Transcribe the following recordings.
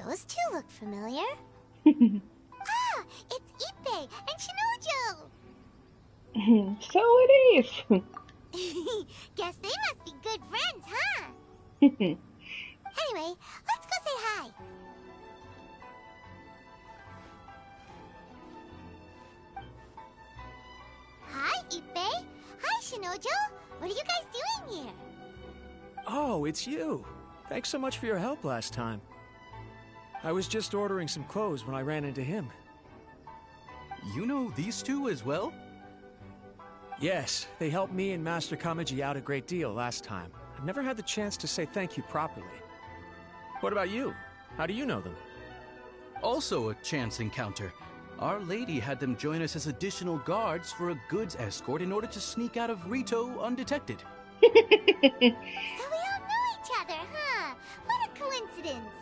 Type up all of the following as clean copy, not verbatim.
Those two look familiar. Ah, it's Ippei and Shinojo! So it is. Guess they must be good friends, huh? Anyway, let's go say hi. Hi, Ippei. Hi, Shinojo. What are you guys doing here? Oh, it's you. Thanks so much for your help last time. I was just ordering some clothes when I ran into him. You know these two as well? Yes, they helped me and Master Kamaji out a great deal last time. I've never had the chance to say thank you properly. What about you? How do you know them? Also a chance encounter. Our lady had them join us as additional guards for a goods escort in order to sneak out of Rito undetected. So we all know each other, huh? What a coincidence.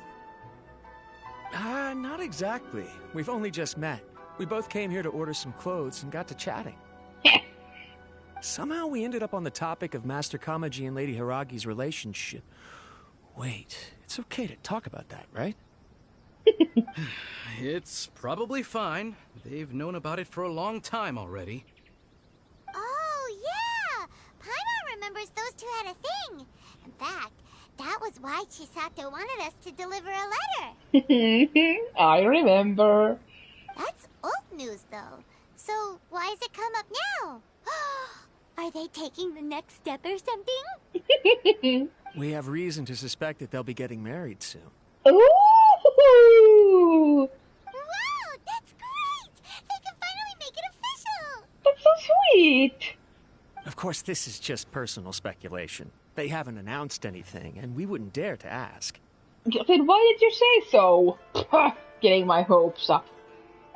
Not exactly. We've only just met. We both came here to order some clothes and got to chatting. Somehow we ended up on the topic of Master Kamaji and Lady Hiragi's relationship. Wait, it's okay to talk about that, right? It's probably fine. They've known about it for a long time already. Oh, yeah! Paimon remembers those two had a thing. In fact, that was why Chisato wanted us to deliver a letter. I remember. That's old news, though. So why has it come up now? Are they taking the next step or something? We have reason to suspect that they'll be getting married soon. Ooh! Wow, that's great! They can finally make it official! That's so sweet! Of course, this is just personal speculation. They haven't announced anything, and we wouldn't dare to ask. Then why did you say so? Getting my hopes up.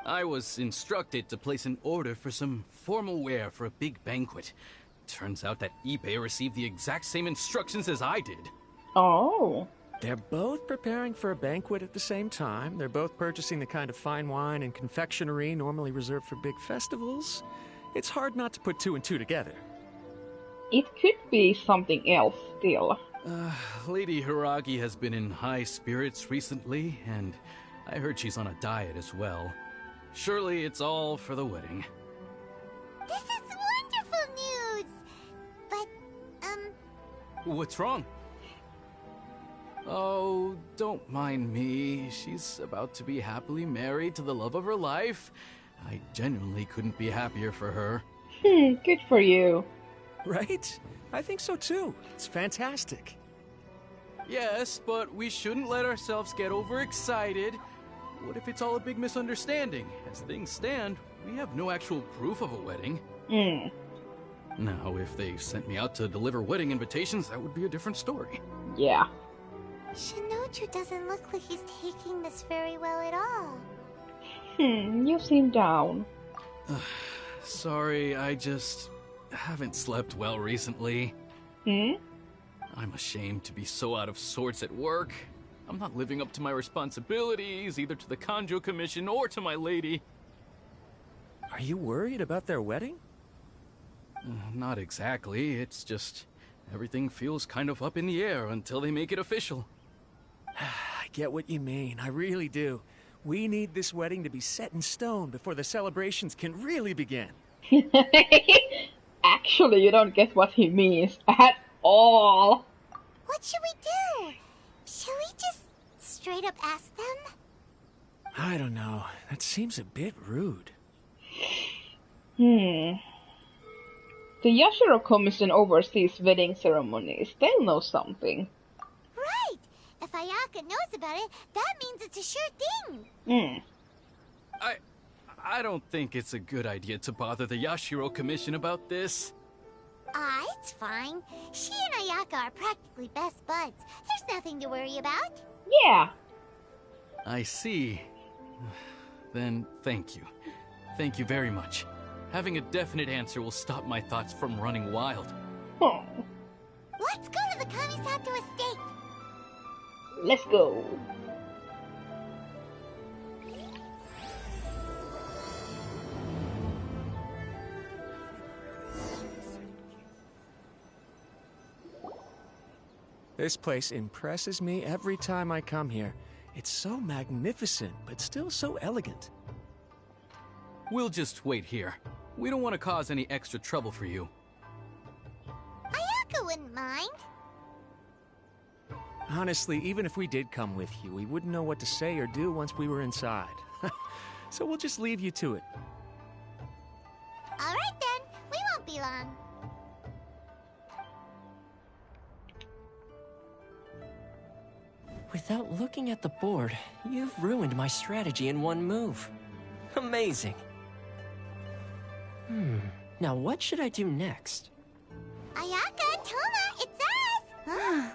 I was instructed to place an order for some formal wear for a big banquet. Turns out that Ippei received the exact same instructions as I did. Oh. They're both preparing for a banquet at the same time. They're both purchasing the kind of fine wine and confectionery normally reserved for big festivals. It's hard not to put two and two together. It could be something else still. Lady Hiragi has been in high spirits recently, and I heard she's on a diet as well. Surely it's all for the wedding. This is wonderful news! But, What's wrong? Oh, don't mind me. She's about to be happily married to the love of her life. I genuinely couldn't be happier for her. Good for you. Right? I think so too. It's fantastic. Yes, but we shouldn't let ourselves get overexcited. What if it's all a big misunderstanding? As things stand, we have no actual proof of a wedding. Now, if they sent me out to deliver wedding invitations, that would be a different story. Yeah. Shinoju doesn't look like he's taking this very well at all. You seem down. Sorry, I just haven't slept well recently. I'm ashamed to be so out of sorts at work. I'm not living up to my responsibilities, either to the Kanjo Commission or to my lady. Are you worried about their wedding? Not exactly, it's just everything feels kind of up in the air until they make it official. I get what you mean, I really do. We need this wedding to be set in stone before the celebrations can really begin. Actually, you don't get what he means at all. What should we do? Should we just straight up ask them? I don't know. That seems a bit rude. The Yashiro Commission oversees wedding ceremonies. They'll know something. Right! If Ayaka knows about it, that means it's a sure thing. I don't think it's a good idea to bother the Yashiro Commission about this. It's fine. She and Ayaka are practically best buds. There's nothing to worry about. Yeah. I see. Then thank you. Thank you very much. Having a definite answer will stop my thoughts from running wild. Oh. Let's go to the Kamisato estate. Let's go. This place impresses me every time I come here. It's so magnificent, but still so elegant. We'll just wait here. We don't want to cause any extra trouble for you. Ayaka wouldn't mind. Honestly, even if we did come with you, we wouldn't know what to say or do once we were inside. So we'll just leave you to it. All right then, we won't be long. Without looking at the board, you've ruined my strategy in one move. Amazing. Now what should I do next? Ayaka, Toma, it's us!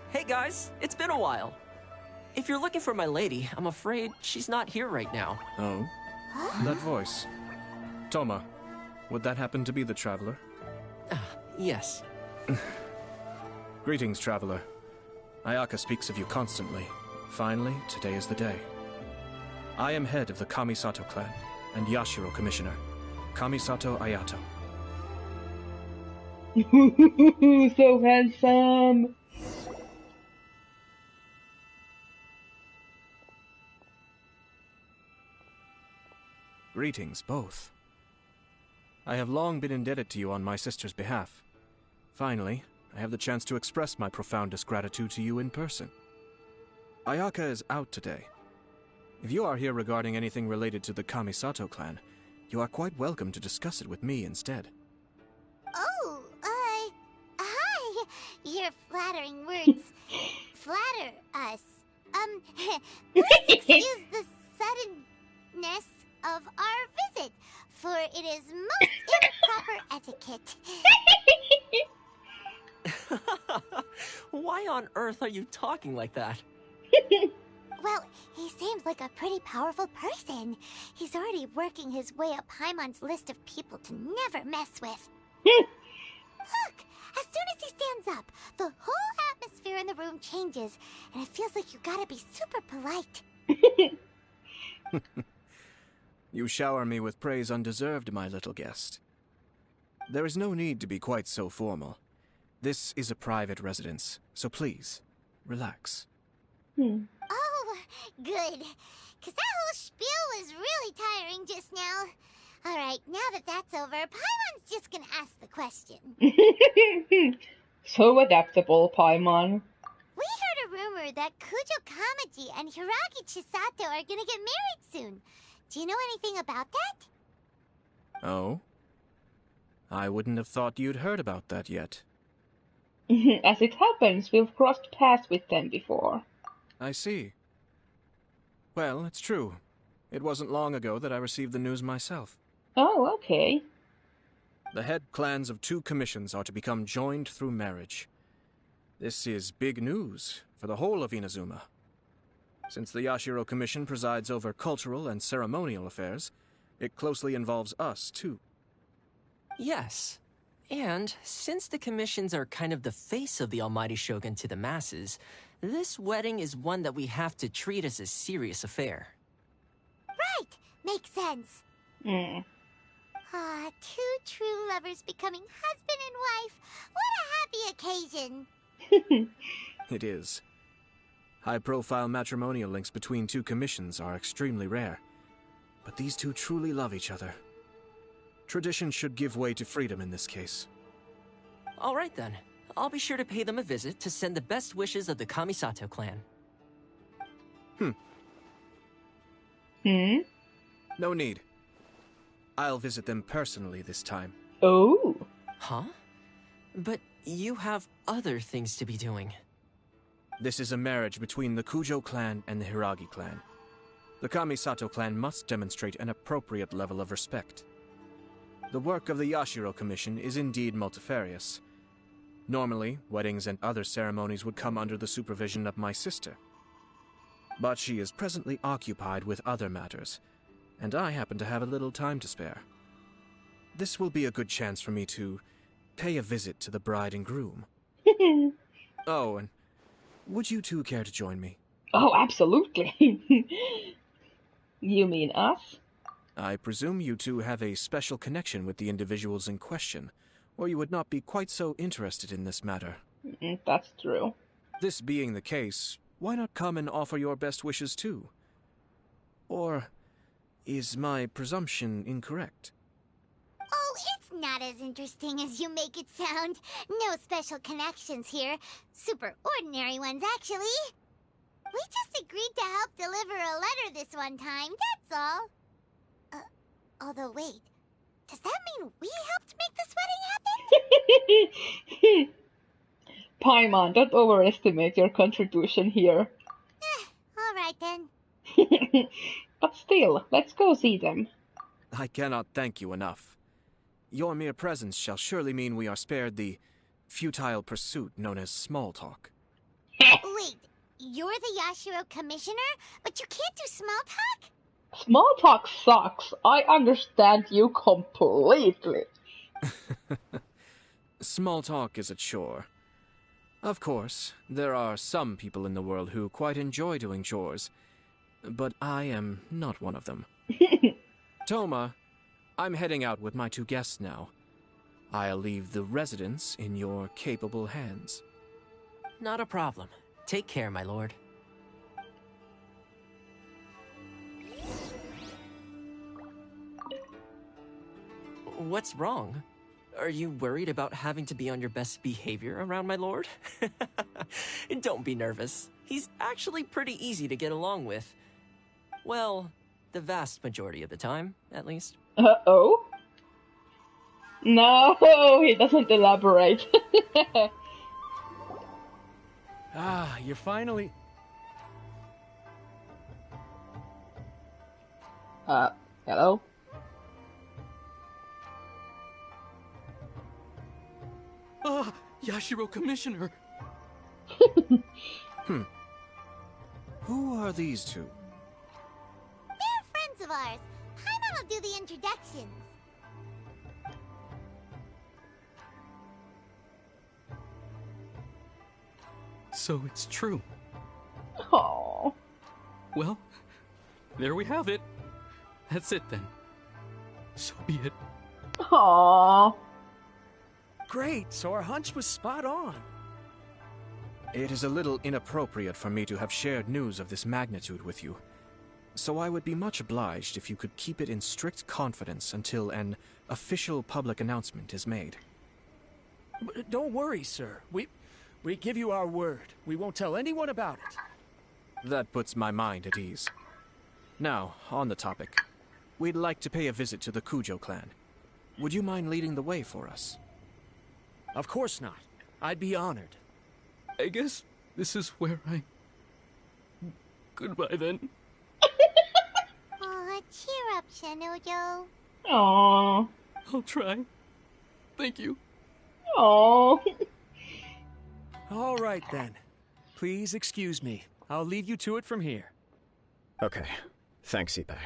Hey guys, it's been a while. If you're looking for my lady, I'm afraid she's not here right now. Oh? That voice. Toma, would that happen to be the Traveler? Yes. Greetings, Traveler. Ayaka speaks of you constantly. Finally, today is the day. I am head of the Kamisato clan and Yashiro Commissioner, Kamisato Ayato. So handsome. Greetings, both. I have long been indebted to you on my sister's behalf. Finally, I have the chance to express my profoundest gratitude to you in person. Ayaka is out today. If you are here regarding anything related to the Kamisato clan, you are quite welcome to discuss it with me instead. Oh, hi. Your flattering words flatter us. Please excuse the suddenness of our visit, for it is most improper etiquette. Why on earth are you talking like that? Well, he seems like a pretty powerful person. He's already working his way up Paimon's list of people to never mess with. Look, as soon as he stands up, the whole atmosphere in the room changes, and it feels like you gotta be super polite. You shower me with praise undeserved, my little guest. There is no need to be quite so formal. This is a private residence, so please, relax. Oh, good. 'Cause that whole spiel was really tiring just now. Alright, now that that's over, Paimon's just gonna ask the question. So adaptable, Paimon. We heard a rumor that Kujo Kamaji and Hiragi Chisato are gonna get married soon. Do you know anything about that? Oh? I wouldn't have thought you'd heard about that yet. As it happens, we've crossed paths with them before. I see. Well, it's true. It wasn't long ago that I received the news myself. Oh, okay. The head clans of 2 commissions are to become joined through marriage. This is big news for the whole of Inazuma. Since the Yashiro Commission presides over cultural and ceremonial affairs, it closely involves us, too. Yes. And since the commissions are kind of the face of the Almighty Shogun to the masses, this wedding is one that we have to treat as a serious affair. Right, makes sense. Ah, 2 true lovers becoming husband and wife. What a happy occasion. It is. High-profile matrimonial links between 2 commissions are extremely rare. But these 2 truly love each other. Tradition should give way to freedom in this case. All right then. I'll be sure to pay them a visit to send the best wishes of the Kamisato clan. No need. I'll visit them personally this time. Oh. Huh? But you have other things to be doing. This is a marriage between the Kujo clan and the Hiragi clan. The Kamisato clan must demonstrate an appropriate level of respect. The work of the Yashiro Commission is indeed multifarious. Normally, weddings and other ceremonies would come under the supervision of my sister. But she is presently occupied with other matters, and I happen to have a little time to spare. This will be a good chance for me to pay a visit to the bride and groom. Oh, and would you 2 care to join me? Oh, absolutely. You mean us? I presume you 2 have a special connection with the individuals in question, or you would not be quite so interested in this matter. That's true. This being the case, why not come and offer your best wishes too? Or is my presumption incorrect? Oh, it's not as interesting as you make it sound. No special connections here. Super ordinary ones, actually. We just agreed to help deliver a letter this one time, that's all. Although wait, does that mean we helped make this wedding happen? Paimon, don't overestimate your contribution here. Alright then. But still, let's go see them. I cannot thank you enough. Your mere presence shall surely mean we are spared the futile pursuit known as small talk. Wait, you're the Yashiro commissioner, but you can't do small talk? Small talk sucks. I understand you completely. Small talk is a chore. Of course, there are some people in the world who quite enjoy doing chores, but I am not one of them. Toma, I'm heading out with my 2 guests now. I'll leave the residence in your capable hands. Not a problem. Take care, my lord. What's wrong? Are you worried about having to be on your best behavior around my lord? Don't be nervous. He's actually pretty easy to get along with. Well, the vast majority of the time, at least. Uh-oh? No, he doesn't elaborate. Ah, you're finally... Hello? Ah, Yashiro Commissioner! Who are these 2? They're friends of ours. Paimon will do the introductions. So it's true. Aww. Well, there we have it. That's it then. So be it. Aww. Great, so our hunch was spot on. It is a little inappropriate for me to have shared news of this magnitude with you, so I would be much obliged if you could keep it in strict confidence until an official public announcement is made. Don't worry, sir. We give you our word. We won't tell anyone about it. That puts my mind at ease. Now, on the topic. We'd like to pay a visit to the Kujo clan. Would you mind leading the way for us? Of course not. I'd be honored. I guess this is where I... Goodbye then. Aw, cheer up, Shanojo. Aww. I'll try. Thank you. Aww. All right, then. Please excuse me. I'll leave you to it from here. Okay. Thanks, Ippei.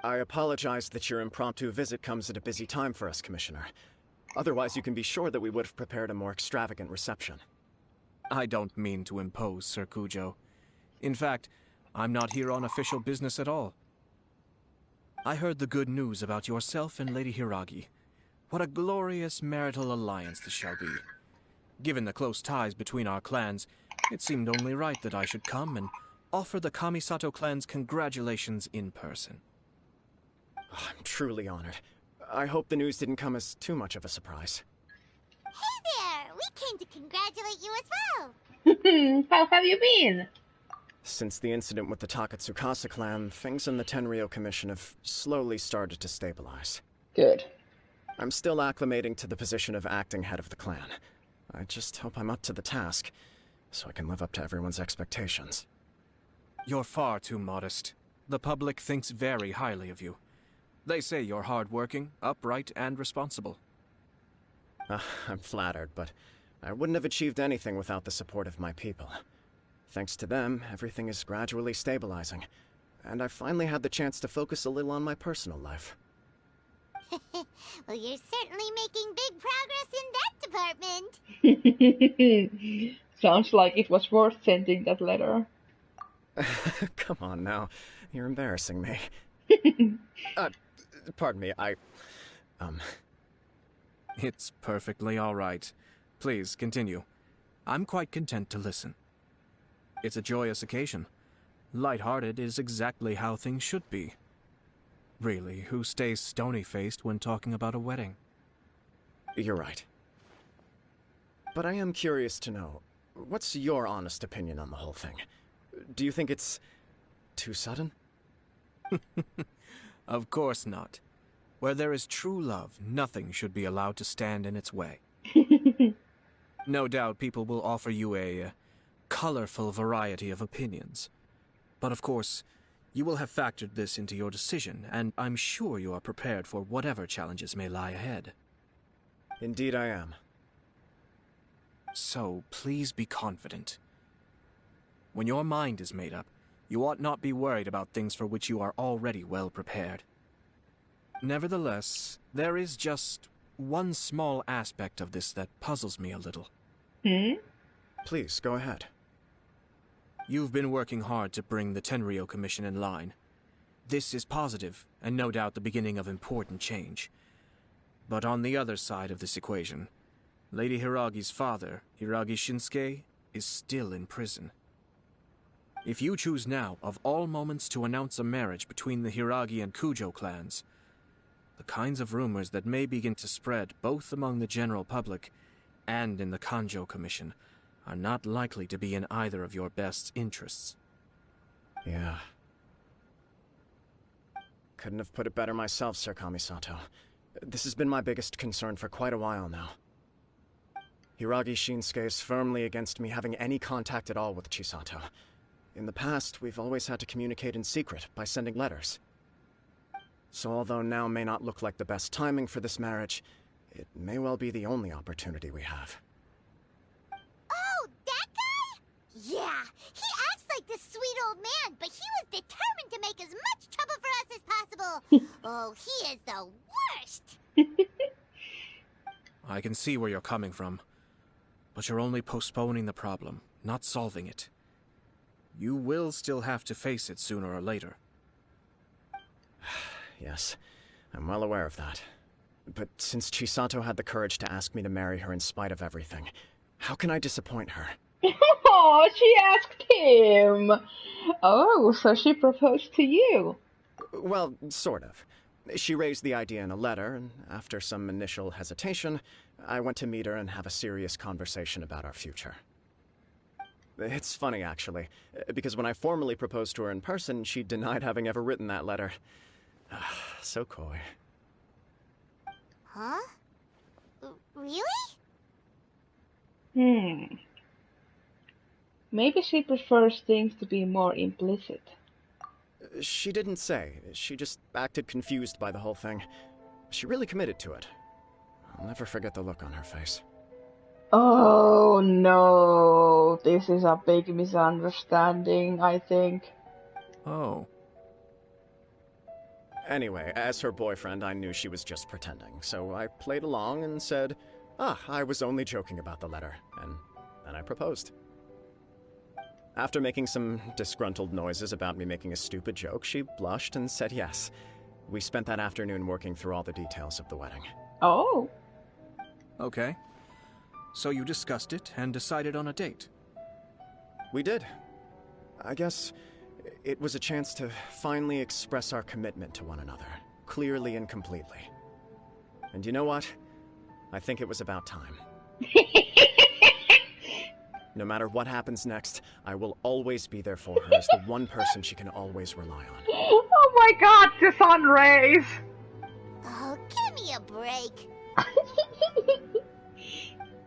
I apologize that your impromptu visit comes at a busy time for us, Commissioner. Otherwise, you can be sure that we would have prepared a more extravagant reception. I don't mean to impose, Sir Kujo. In fact, I'm not here on official business at all. I heard the good news about yourself and Lady Hiragi. What a glorious marital alliance this shall be. Given the close ties between our clans, it seemed only right that I should come and offer the Kamisato clan's congratulations in person. I'm truly honored. I hope the news didn't come as too much of a surprise. Hey there! We came to congratulate you as well! How have you been? Since the incident with the Takatsukasa clan, things in the Tenryou Commission have slowly started to stabilize. Good. I'm still acclimating to the position of acting head of the clan. I just hope I'm up to the task, so I can live up to everyone's expectations. You're far too modest. The public thinks very highly of you. They say you're hardworking, upright, and responsible. I'm flattered, but I wouldn't have achieved anything without the support of my people. Thanks to them, everything is gradually stabilizing, and I finally had the chance to focus a little on my personal life. Well, you're certainly making big progress in that department. Sounds like it was worth sending that letter. Come on now, you're embarrassing me. Pardon me, It's perfectly all right. Please, continue. I'm quite content to listen. It's a joyous occasion. Light-hearted is exactly how things should be. Really, who stays stony-faced when talking about a wedding? You're right. But I am curious to know, what's your honest opinion on the whole thing? Do you think it's too sudden? Of course not. Where there is true love, nothing should be allowed to stand in its way. No doubt people will offer you a colorful variety of opinions. But of course, you will have factored this into your decision, and I'm sure you are prepared for whatever challenges may lie ahead. Indeed I am. So, please be confident. When your mind is made up, you ought not be worried about things for which you are already well prepared. Nevertheless, there is just one small aspect of this that puzzles me a little. Please, go ahead. You've been working hard to bring the Tenryou Commission in line. This is positive, and no doubt the beginning of important change. But on the other side of this equation, Lady Hiragi's father, Hiragi Shinsuke, is still in prison. If you choose now, of all moments, to announce a marriage between the Hiragi and Kujo clans, the kinds of rumors that may begin to spread both among the general public and in the Kanjo Commission are not likely to be in either of your best interests. Yeah. Couldn't have put it better myself, Sir Kamisato. This has been my biggest concern for quite a while now. Hiragi Shinsuke is firmly against me having any contact at all with Chisato. In the past, we've always had to communicate in secret by sending letters. So although now may not look like the best timing for this marriage, it may well be the only opportunity we have. Oh, that guy? Yeah, he acts like this sweet old man, but he was determined to make as much trouble for us as possible. Oh, he is the worst. I can see where you're coming from, but you're only postponing the problem, not solving it. You will still have to face it sooner or later. Yes, I'm well aware of that. But since Chisato had the courage to ask me to marry her in spite of everything, how can I disappoint her? Oh, she asked him! Oh, so she proposed to you. Well, sort of. She raised the idea in a letter, and after some initial hesitation, I went to meet her and have a serious conversation about our future. It's funny, actually, because when I formally proposed to her in person, she denied having ever written that letter. So coy. Huh? Really? Maybe she prefers things to be more implicit. She didn't say. She just acted confused by the whole thing. She really committed to it. I'll never forget the look on her face. Oh no, this is a big misunderstanding, I think. Oh. Anyway, as her boyfriend, I knew she was just pretending, so I played along and said, I was only joking about the letter, and then I proposed. After making some disgruntled noises about me making a stupid joke, she blushed and said yes. We spent that afternoon working through all the details of the wedding. Oh. Okay. So you discussed it and decided on a date? We did. I guess it was a chance to finally express our commitment to one another, clearly and completely. And you know what? I think it was about time. No matter what happens next, I will always be there for her as the one person she can always rely on. Oh my god, the sun rays! Oh, give me a break.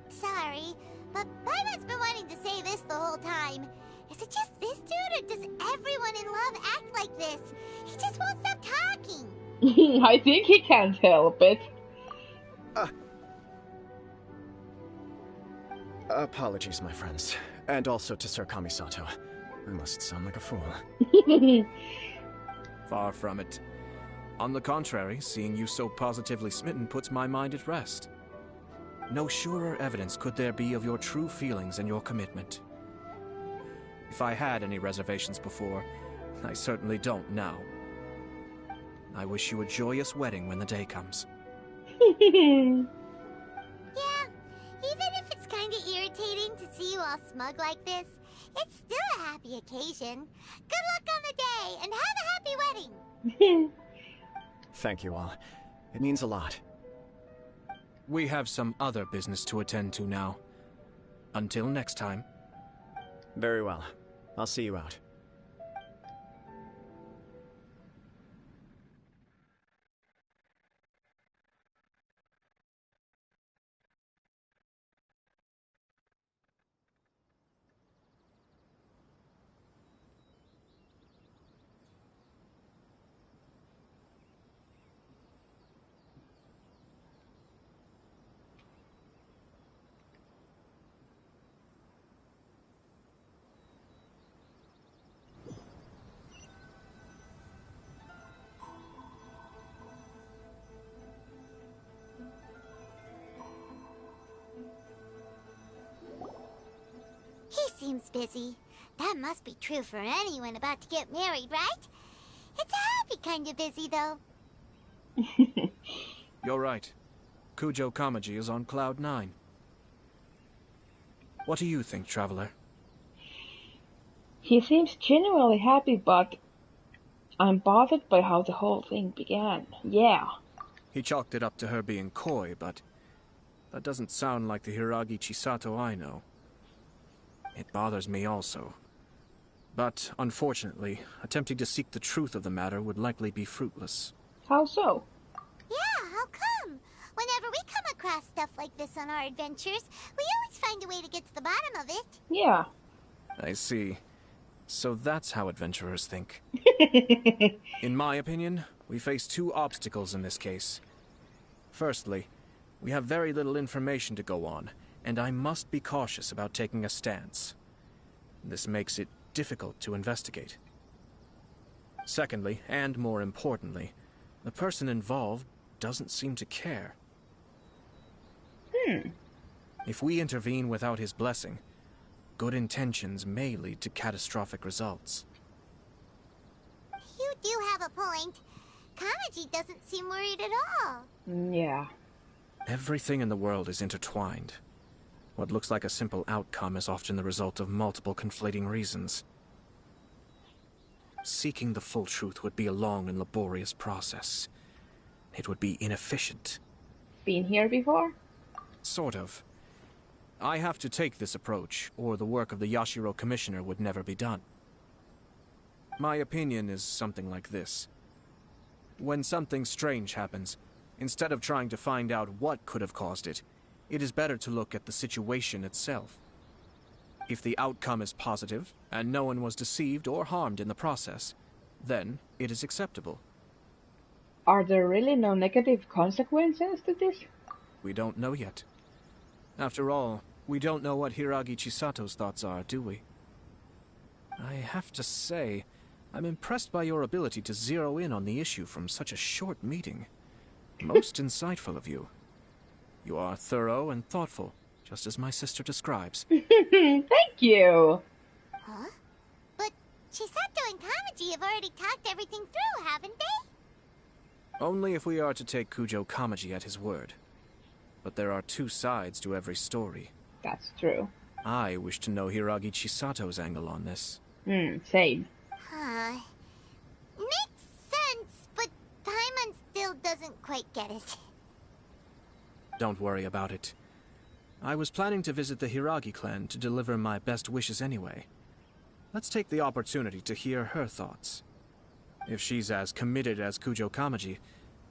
Sorry, but Paimon's been wanting to say this the whole time. Is it just this dude, or does everyone in love act like this? He just won't stop talking. I think he can't help it. Apologies, my friends. And also to Sir Kamisato. I must sound like a fool. Far from it. On the contrary, seeing you so positively smitten puts my mind at rest. No surer evidence could there be of your true feelings and your commitment. If I had any reservations before, I certainly don't now. I wish you a joyous wedding when the day comes. Yeah, even if it's irritating to see you all smug like this, it's still a happy occasion. Good luck on the day, and have a happy wedding! Thank you all. It means a lot. We have some other business to attend to now. Until next time. Very well. I'll see you out. He seems busy. That must be true for anyone about to get married, right? It's a happy kind of busy, though. You're right. Kujo Kamaji is on Cloud 9. What do you think, Traveler? He seems genuinely happy, but I'm bothered by how the whole thing began. Yeah. He chalked it up to her being coy, but that doesn't sound like the Hiragi Chisato I know. It bothers me also. But, unfortunately, attempting to seek the truth of the matter would likely be fruitless. How so? Yeah, how come? Whenever we come across stuff like this on our adventures, we always find a way to get to the bottom of it. Yeah. I see. So that's how adventurers think. In my opinion, we face two obstacles in this case. Firstly, we have very little information to go on, and I must be cautious about taking a stance. This makes it difficult to investigate. Secondly, and more importantly, the person involved doesn't seem to care. If we intervene without his blessing, good intentions may lead to catastrophic results. You do have a point. Kamaji doesn't seem worried at all. Yeah. Everything in the world is intertwined. What looks like a simple outcome is often the result of multiple conflating reasons. Seeking the full truth would be a long and laborious process. It would be inefficient. Been here before? Sort of. I have to take this approach, or the work of the Yashiro Commissioner would never be done. My opinion is something like this. When something strange happens, instead of trying to find out what could have caused it, it is better to look at the situation itself. If the outcome is positive, and no one was deceived or harmed in the process, then it is acceptable. Are there really no negative consequences to this? We don't know yet. After all, we don't know what Hiragi Chisato's thoughts are, do we? I have to say, I'm impressed by your ability to zero in on the issue from such a short meeting. Most insightful of you. You are thorough and thoughtful, just as my sister describes. Thank you! Huh? But Chisato and Kamaji have already talked everything through, haven't they? Only if we are to take Kujo Kamaji at his word. But there are two sides to every story. That's true. I wish to know Hiragi Chisato's angle on this. Same. Huh. Makes sense, but Paimon still doesn't quite get it. Don't worry about it. I was planning to visit the Hiragi clan to deliver my best wishes anyway. Let's take the opportunity to hear her thoughts. If she's as committed as Kujo Kamaji,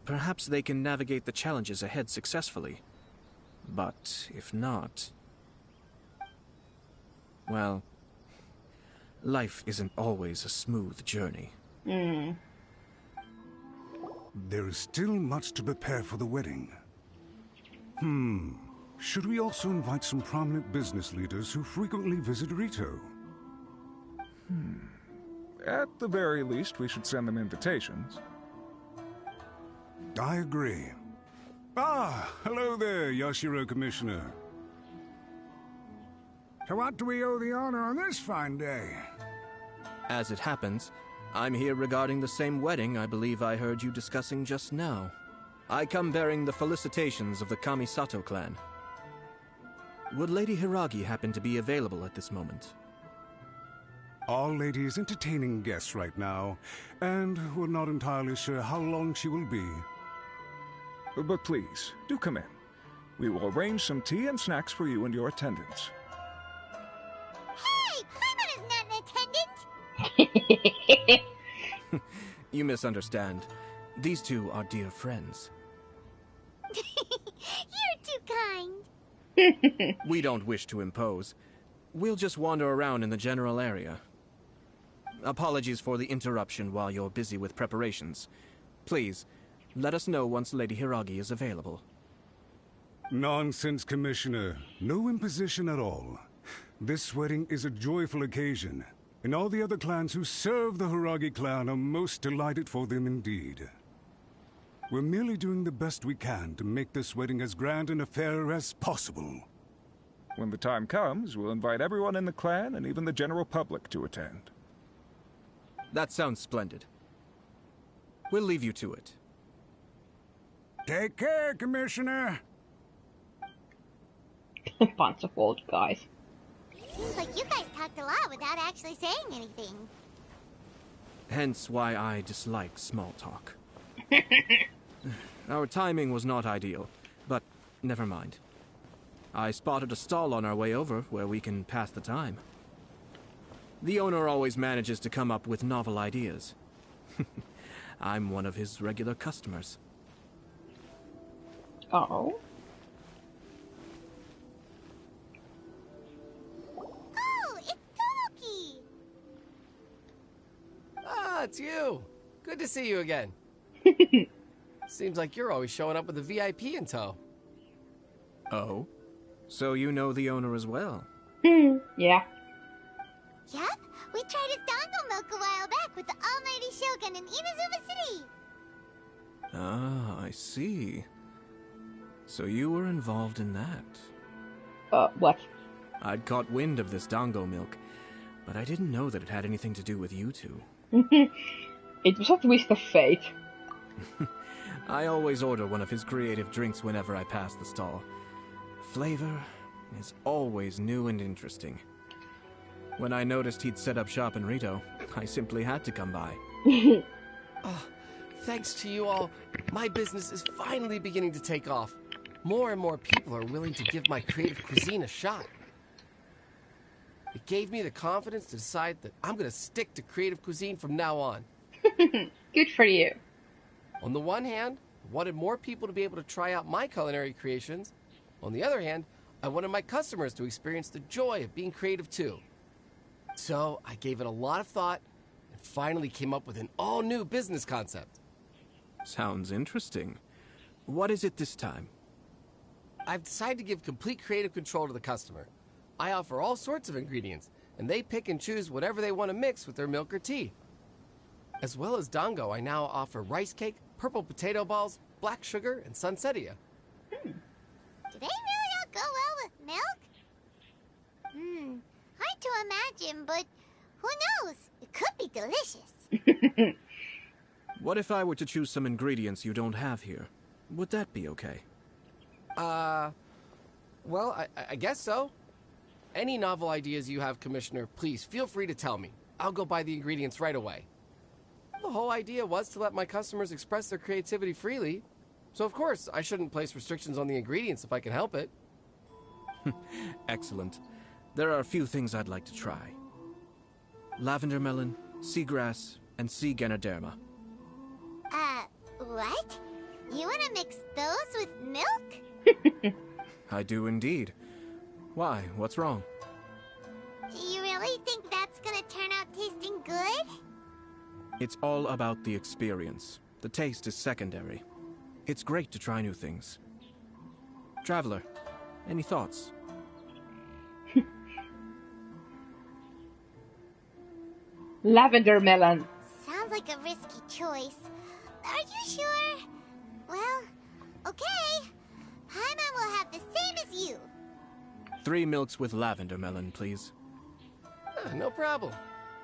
perhaps they can navigate the challenges ahead successfully. But if not... well, life isn't always a smooth journey. There is still much to prepare for the wedding. Should we also invite some prominent business leaders who frequently visit Rito? At the very least, we should send them invitations. I agree. Ah, hello there, Yashiro Commissioner. To what do we owe the honor on this fine day? As it happens, I'm here regarding the same wedding I believe I heard you discussing just now. I come bearing the felicitations of the Kamisato clan. Would Lady Hiragi happen to be available at this moment? Our lady is entertaining guests right now, and we're not entirely sure how long she will be. But please, do come in. We will arrange some tea and snacks for you and your attendants. Hey, Paimon is not an attendant! You misunderstand. These two are dear friends. You're too kind. We don't wish to impose. We'll just wander around in the general area. Apologies for the interruption while you're busy with preparations. Please, let us know once Lady Hiragi is available. Nonsense, Commissioner. No imposition at all. This wedding is a joyful occasion, and all the other clans who serve the Hiragi clan are most delighted for them indeed. We're merely doing the best we can to make this wedding as grand an affair as possible. When the time comes, we'll invite everyone in the clan and even the general public to attend. That sounds splendid. We'll leave you to it. Take care, Commissioner. Bunch of old guys. Seems like you guys talked a lot without actually saying anything. Hence why I dislike small talk. Our timing was not ideal, but never mind. I spotted a stall on our way over where we can pass the time. The owner always manages to come up with novel ideas. I'm one of his regular customers. Oh. Oh, it's Tomoki! Ah, it's you. Good to see you again. Seems like you're always showing up with a VIP in tow. Oh? So you know the owner as well? Yeah. Yep, we tried his dango milk a while back with the almighty Shogun in Inazuma City. Ah, I see. So you were involved in that. What? I'd caught wind of this dango milk, but I didn't know that it had anything to do with you two. It was a twist of fate. I always order one of his creative drinks whenever I pass the stall. Flavor is always new and interesting. When I noticed he'd set up shop in Rito, I simply had to come by. Thanks to you all, my business is finally beginning to take off. More and more people are willing to give my creative cuisine a shot. It gave me the confidence to decide that I'm going to stick to creative cuisine from now on. Good for you. On the one hand, I wanted more people to be able to try out my culinary creations. On the other hand, I wanted my customers to experience the joy of being creative too. So I gave it a lot of thought and finally came up with an all-new business concept. Sounds interesting. What is it this time? I've decided to give complete creative control to the customer. I offer all sorts of ingredients, and they pick and choose whatever they want to mix with their milk or tea. As well as dango, I now offer rice cake, purple potato balls, black sugar, and sunsettia. Do they really all go well with milk? Hard to imagine, but who knows? It could be delicious. What if I were to choose some ingredients you don't have here? Would that be okay? Well, I guess so. Any novel ideas you have, Commissioner, please feel free to tell me. I'll go buy the ingredients right away. The whole idea was to let my customers express their creativity freely. So of course, I shouldn't place restrictions on the ingredients if I can help it. Excellent. There are a few things I'd like to try. Lavender melon, seagrass, and sea ganoderma. What? You want to mix those with milk? I do indeed. Why? What's wrong? You really think that's gonna turn out tasting good? It's all about the experience. The taste is secondary. It's great to try new things. Traveler, any thoughts? Lavender melon. Sounds like a risky choice. Are you sure? Well, okay. Paimon will have the same as you. 3 milks with lavender melon, please. No problem.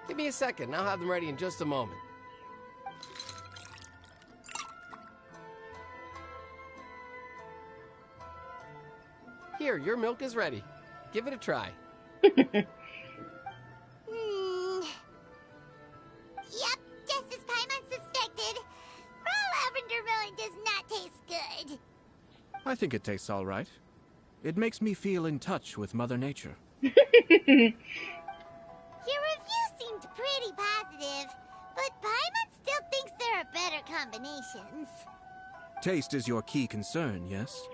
Give me a second, I'll have them ready in just a moment. Here, your milk is ready. Give it a try. Yep, just as Paimon suspected. Raw lavender melon does not taste good. I think it tastes all right. It makes me feel in touch with Mother Nature. Your review seemed pretty positive, but Paimon still thinks there are better combinations. Taste is your key concern, yes?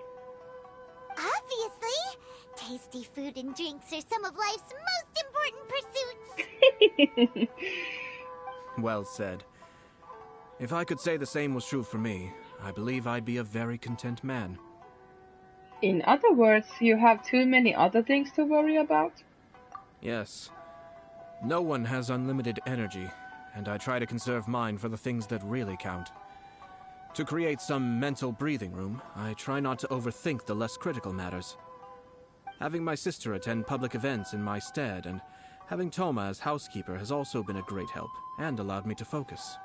Obviously! Tasty food and drinks are some of life's most important pursuits. Well said. If I could say the same was true for me, I believe I'd be a very content man. In other words, you have too many other things to worry about? Yes. No one has unlimited energy, and I try to conserve mine for the things that really count. To create some mental breathing room, I try not to overthink the less critical matters. Having my sister attend public events in my stead, and having Toma as housekeeper has also been a great help, and allowed me to focus.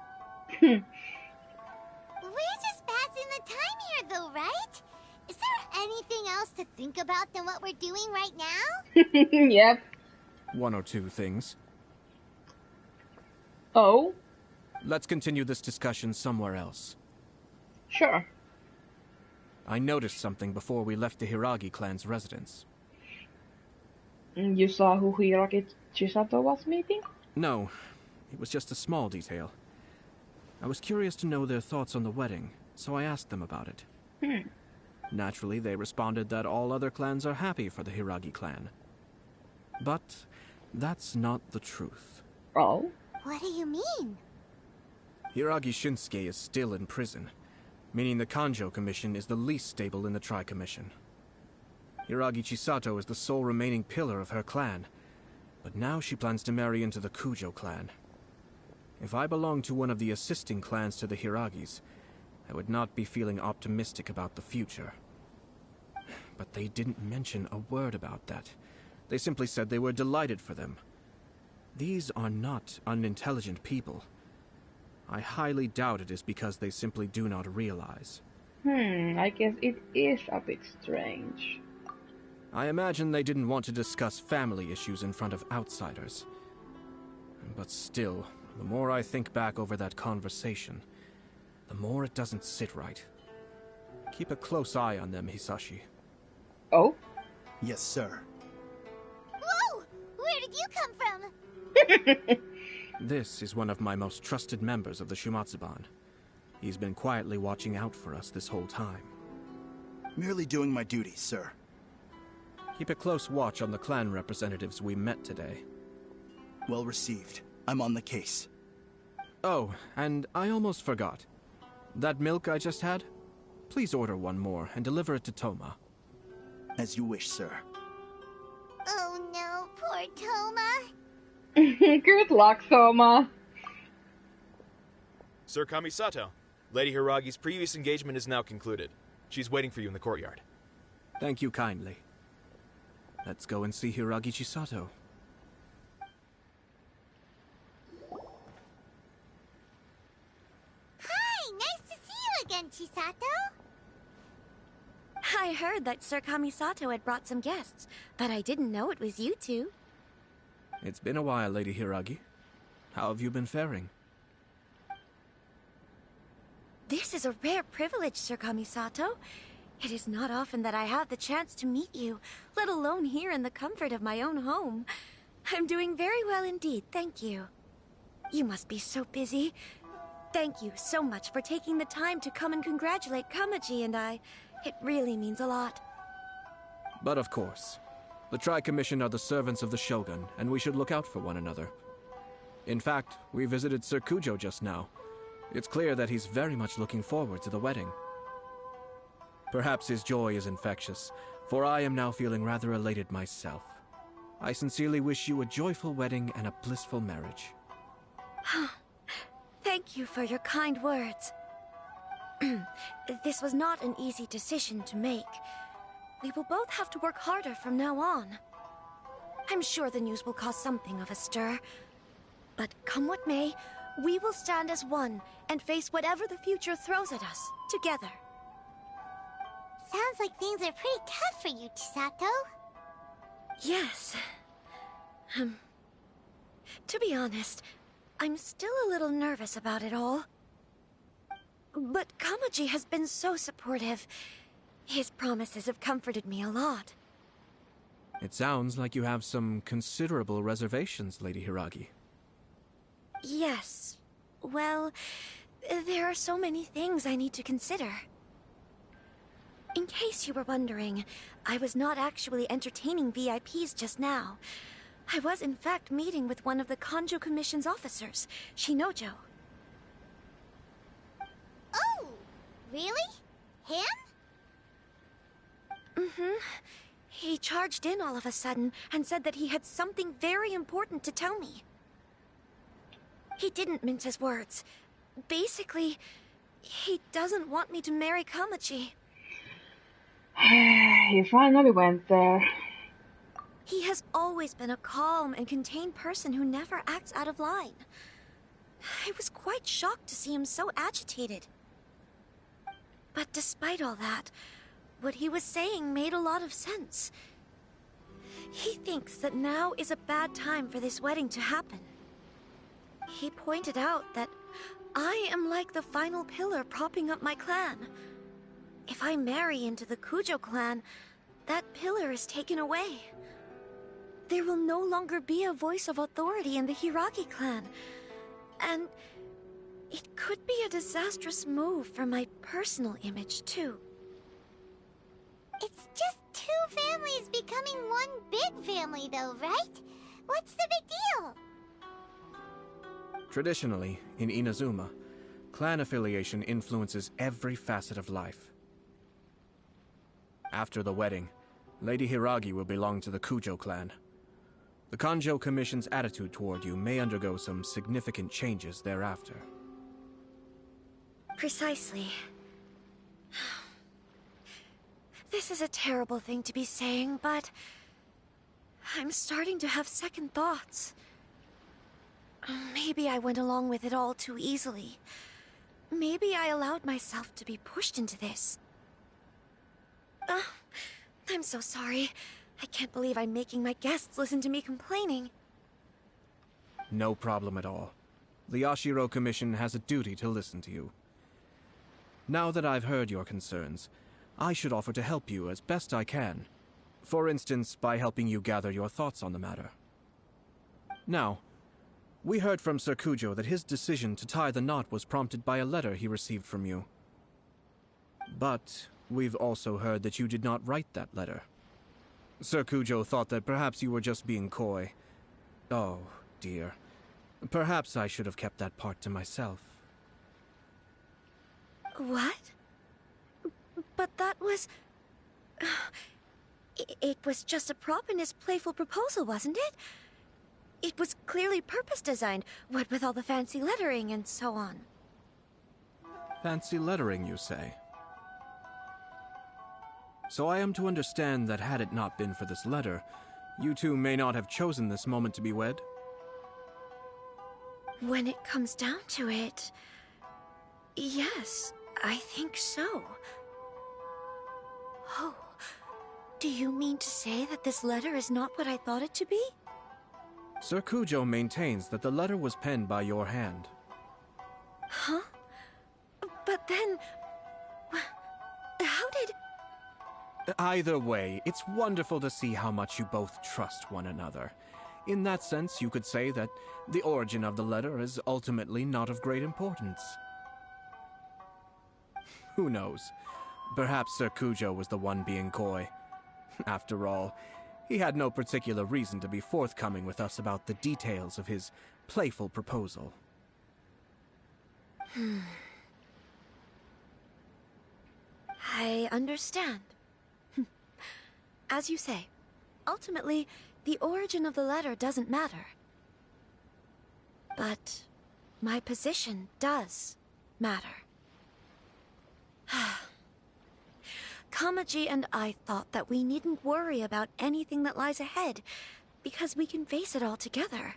We're just passing the time here, though, right? Is there anything else to think about than what we're doing right now? Yep. One or two things. Oh? Let's continue this discussion somewhere else. Sure. I noticed something before we left the Hiragi clan's residence. You saw who Hiragi Chisato was meeting? No, it was just a small detail. I was curious to know their thoughts on the wedding, so I asked them about it. Naturally, they responded that all other clans are happy for the Hiragi clan. But that's not the truth. Oh? What do you mean? Hiragi Shinsuke is still in prison, meaning the Kanjo Commission is the least stable in the Tri-Commission. Hiragi Chisato is the sole remaining pillar of her clan, but now she plans to marry into the Kujo clan. If I belonged to one of the assisting clans to the Hiragis, I would not be feeling optimistic about the future. But they didn't mention a word about that. They simply said they were delighted for them. These are not unintelligent people. I highly doubt it is because they simply do not realize. I guess it is a bit strange. I imagine they didn't want to discuss family issues in front of outsiders. But still, the more I think back over that conversation, the more it doesn't sit right. Keep a close eye on them, Hisashi. Oh? Yes, sir. Whoa! Where did you come from? This is one of my most trusted members of the Shumatsuban. He's been quietly watching out for us this whole time. Merely doing my duty, sir. Keep a close watch on the clan representatives we met today. Well received. I'm on the case. Oh, and I almost forgot. That milk I just had? Please order one more and deliver it to Toma. As you wish, sir. Oh no, poor Toma. Good luck, Toma. Sir Kamisato, Lady Hiragi's previous engagement is now concluded. She's waiting for you in the courtyard. Thank you kindly. Let's go and see Hiragi Chisato. Hi, nice to see you again, Chisato. I heard that Sir Kamisato had brought some guests, but I didn't know it was you two. It's been a while, Lady Hiragi. How have you been faring? This is a rare privilege, Sir Kamisato. It is not often that I have the chance to meet you, let alone here in the comfort of my own home. I'm doing very well indeed, thank you. You must be so busy. Thank you so much for taking the time to come and congratulate Kamaji and I. It really means a lot. But of course. The Tri-Commission are the servants of the Shogun, and we should look out for one another. In fact, we visited Sir Kujo just now. It's clear that he's very much looking forward to the wedding. Perhaps his joy is infectious, for I am now feeling rather elated myself. I sincerely wish you a joyful wedding and a blissful marriage. Thank you for your kind words. This was not an easy decision to make. We will both have to work harder from now on. I'm sure the news will cause something of a stir. But come what may, we will stand as one and face whatever the future throws at us, together. Sounds like things are pretty tough for you, Chisato. Yes. To be honest, I'm still a little nervous about it all. But Kamaji has been so supportive. His promises have comforted me a lot. It sounds like you have some considerable reservations, Lady Hiragi. Yes. Well, there are so many things I need to consider. In case you were wondering, I was not actually entertaining VIPs just now. I was in fact meeting with one of the Kanjo Commission's officers, Shinojo. Oh! Really? Him? Mm-hmm. He charged in all of a sudden and said that he had something very important to tell me. He didn't mince his words. Basically, he doesn't want me to marry Kamaji. He finally went there. He has always been a calm and contained person who never acts out of line. I was quite shocked to see him so agitated. But despite all that, what he was saying made a lot of sense. He thinks that now is a bad time for this wedding to happen. He pointed out that I am like the final pillar propping up my clan. If I marry into the Kujo clan, that pillar is taken away. There will no longer be a voice of authority in the Hiragi clan. And it could be a disastrous move for my personal image, too. It's just two families becoming one big family, though, right? What's the big deal? Traditionally, in Inazuma, clan affiliation influences every facet of life. After the wedding, Lady Hiragi will belong to the Kujo clan. The Kanjo Commission's attitude toward you may undergo some significant changes thereafter. Precisely. This is a terrible thing to be saying, but I'm starting to have second thoughts. Maybe I went along with it all too easily. Maybe I allowed myself to be pushed into this. I'm so sorry. I can't believe I'm making my guests listen to me complaining. No problem at all. The Yashiro Commission has a duty to listen to you. Now that I've heard your concerns, I should offer to help you as best I can. For instance, by helping you gather your thoughts on the matter. Now, we heard from Sir Kujo that his decision to tie the knot was prompted by a letter he received from you. But we've also heard that you did not write that letter. Sir Kujo thought that perhaps you were just being coy. Oh, dear. Perhaps I should have kept that part to myself. What? But that was... It was just a prop in his playful proposal, wasn't it? It was clearly purpose-designed, what with all the fancy lettering and so on. Fancy lettering, you say? So I am to understand that had it not been for this letter, you two may not have chosen this moment to be wed? When it comes down to it... yes, I think so. Oh, do you mean to say that this letter is not what I thought it to be? Sir Kujo maintains that the letter was penned by your hand. Huh? But then... how did... Either way, it's wonderful to see how much you both trust one another. In that sense, you could say that the origin of the letter is ultimately not of great importance. Who knows? Perhaps Sir Kujo was the one being coy. After all, he had no particular reason to be forthcoming with us about the details of his playful proposal. I understand. As you say, ultimately, the origin of the letter doesn't matter. But my position does matter. Kamaji and I thought that we needn't worry about anything that lies ahead, because we can face it all together.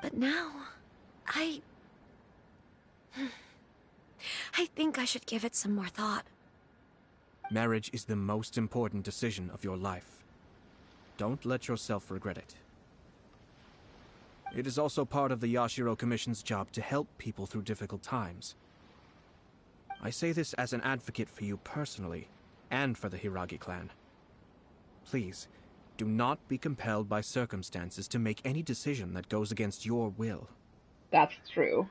But now, I think I should give it some more thought. Marriage is the most important decision of your life. Don't let yourself regret it. It is also part of the Yashiro Commission's job to help people through difficult times. I say this as an advocate for you personally, and for the Hiragi clan. Please, do not be compelled by circumstances to make any decision that goes against your will. That's true.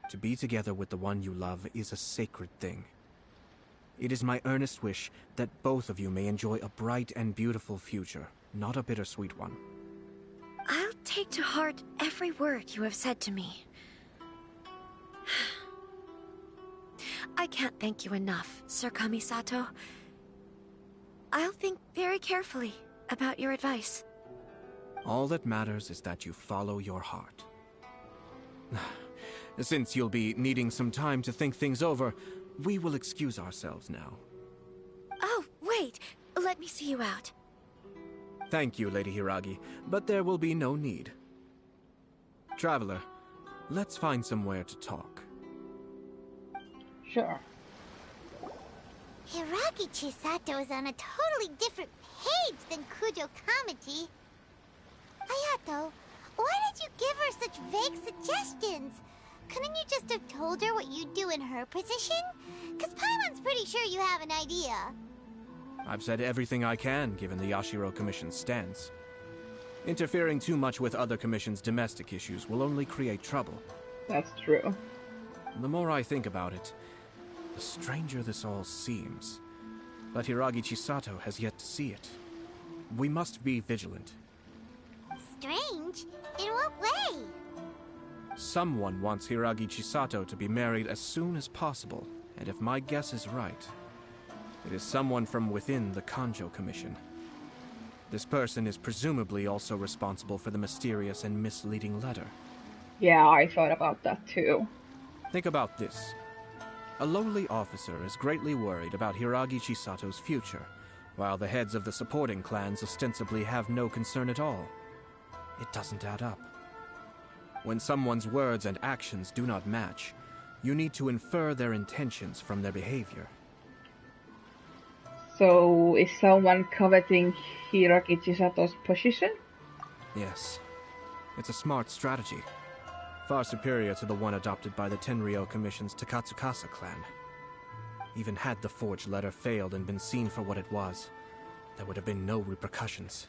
To be together with the one you love is a sacred thing. It is my earnest wish that both of you may enjoy a bright and beautiful future, not a bittersweet one. I'll take to heart every word you have said to me. I can't thank you enough, Sir Kamisato. I'll think very carefully about your advice. All that matters is that you follow your heart. Since you'll be needing some time to think things over, we will excuse ourselves now. Oh, wait! Let me see you out. Thank you, Lady Hiragi, but there will be no need. Traveler, let's find somewhere to talk. Sure. Hiragi Chisato is on a totally different page than Kujo Kamaji. Ayato, why did you give her such vague suggestions? Couldn't you just have told her what you'd do in her position? Cause Paimon's pretty sure you have an idea. I've said everything I can, given the Yashiro Commission's stance. Interfering too much with other commissions' domestic issues will only create trouble. That's true. The more I think about it, the stranger this all seems. But Hiragi Chisato has yet to see it. We must be vigilant. Strange? In what way? Someone wants Hiragi Chisato to be married as soon as possible, and if my guess is right, it is someone from within the Kanjo Commission. This person is presumably also responsible for the mysterious and misleading letter. Yeah, I thought about that too. Think about this. A lowly officer is greatly worried about Hiragi Chisato's future, while the heads of the supporting clans ostensibly have no concern at all. It doesn't add up. When someone's words and actions do not match, you need to infer their intentions from their behavior. So, is someone coveting Hiragi Chisato's position? Yes. It's a smart strategy. Far superior to the one adopted by the Tenryou Commission's Takatsukasa clan. Even had the forged letter failed and been seen for what it was, there would have been no repercussions.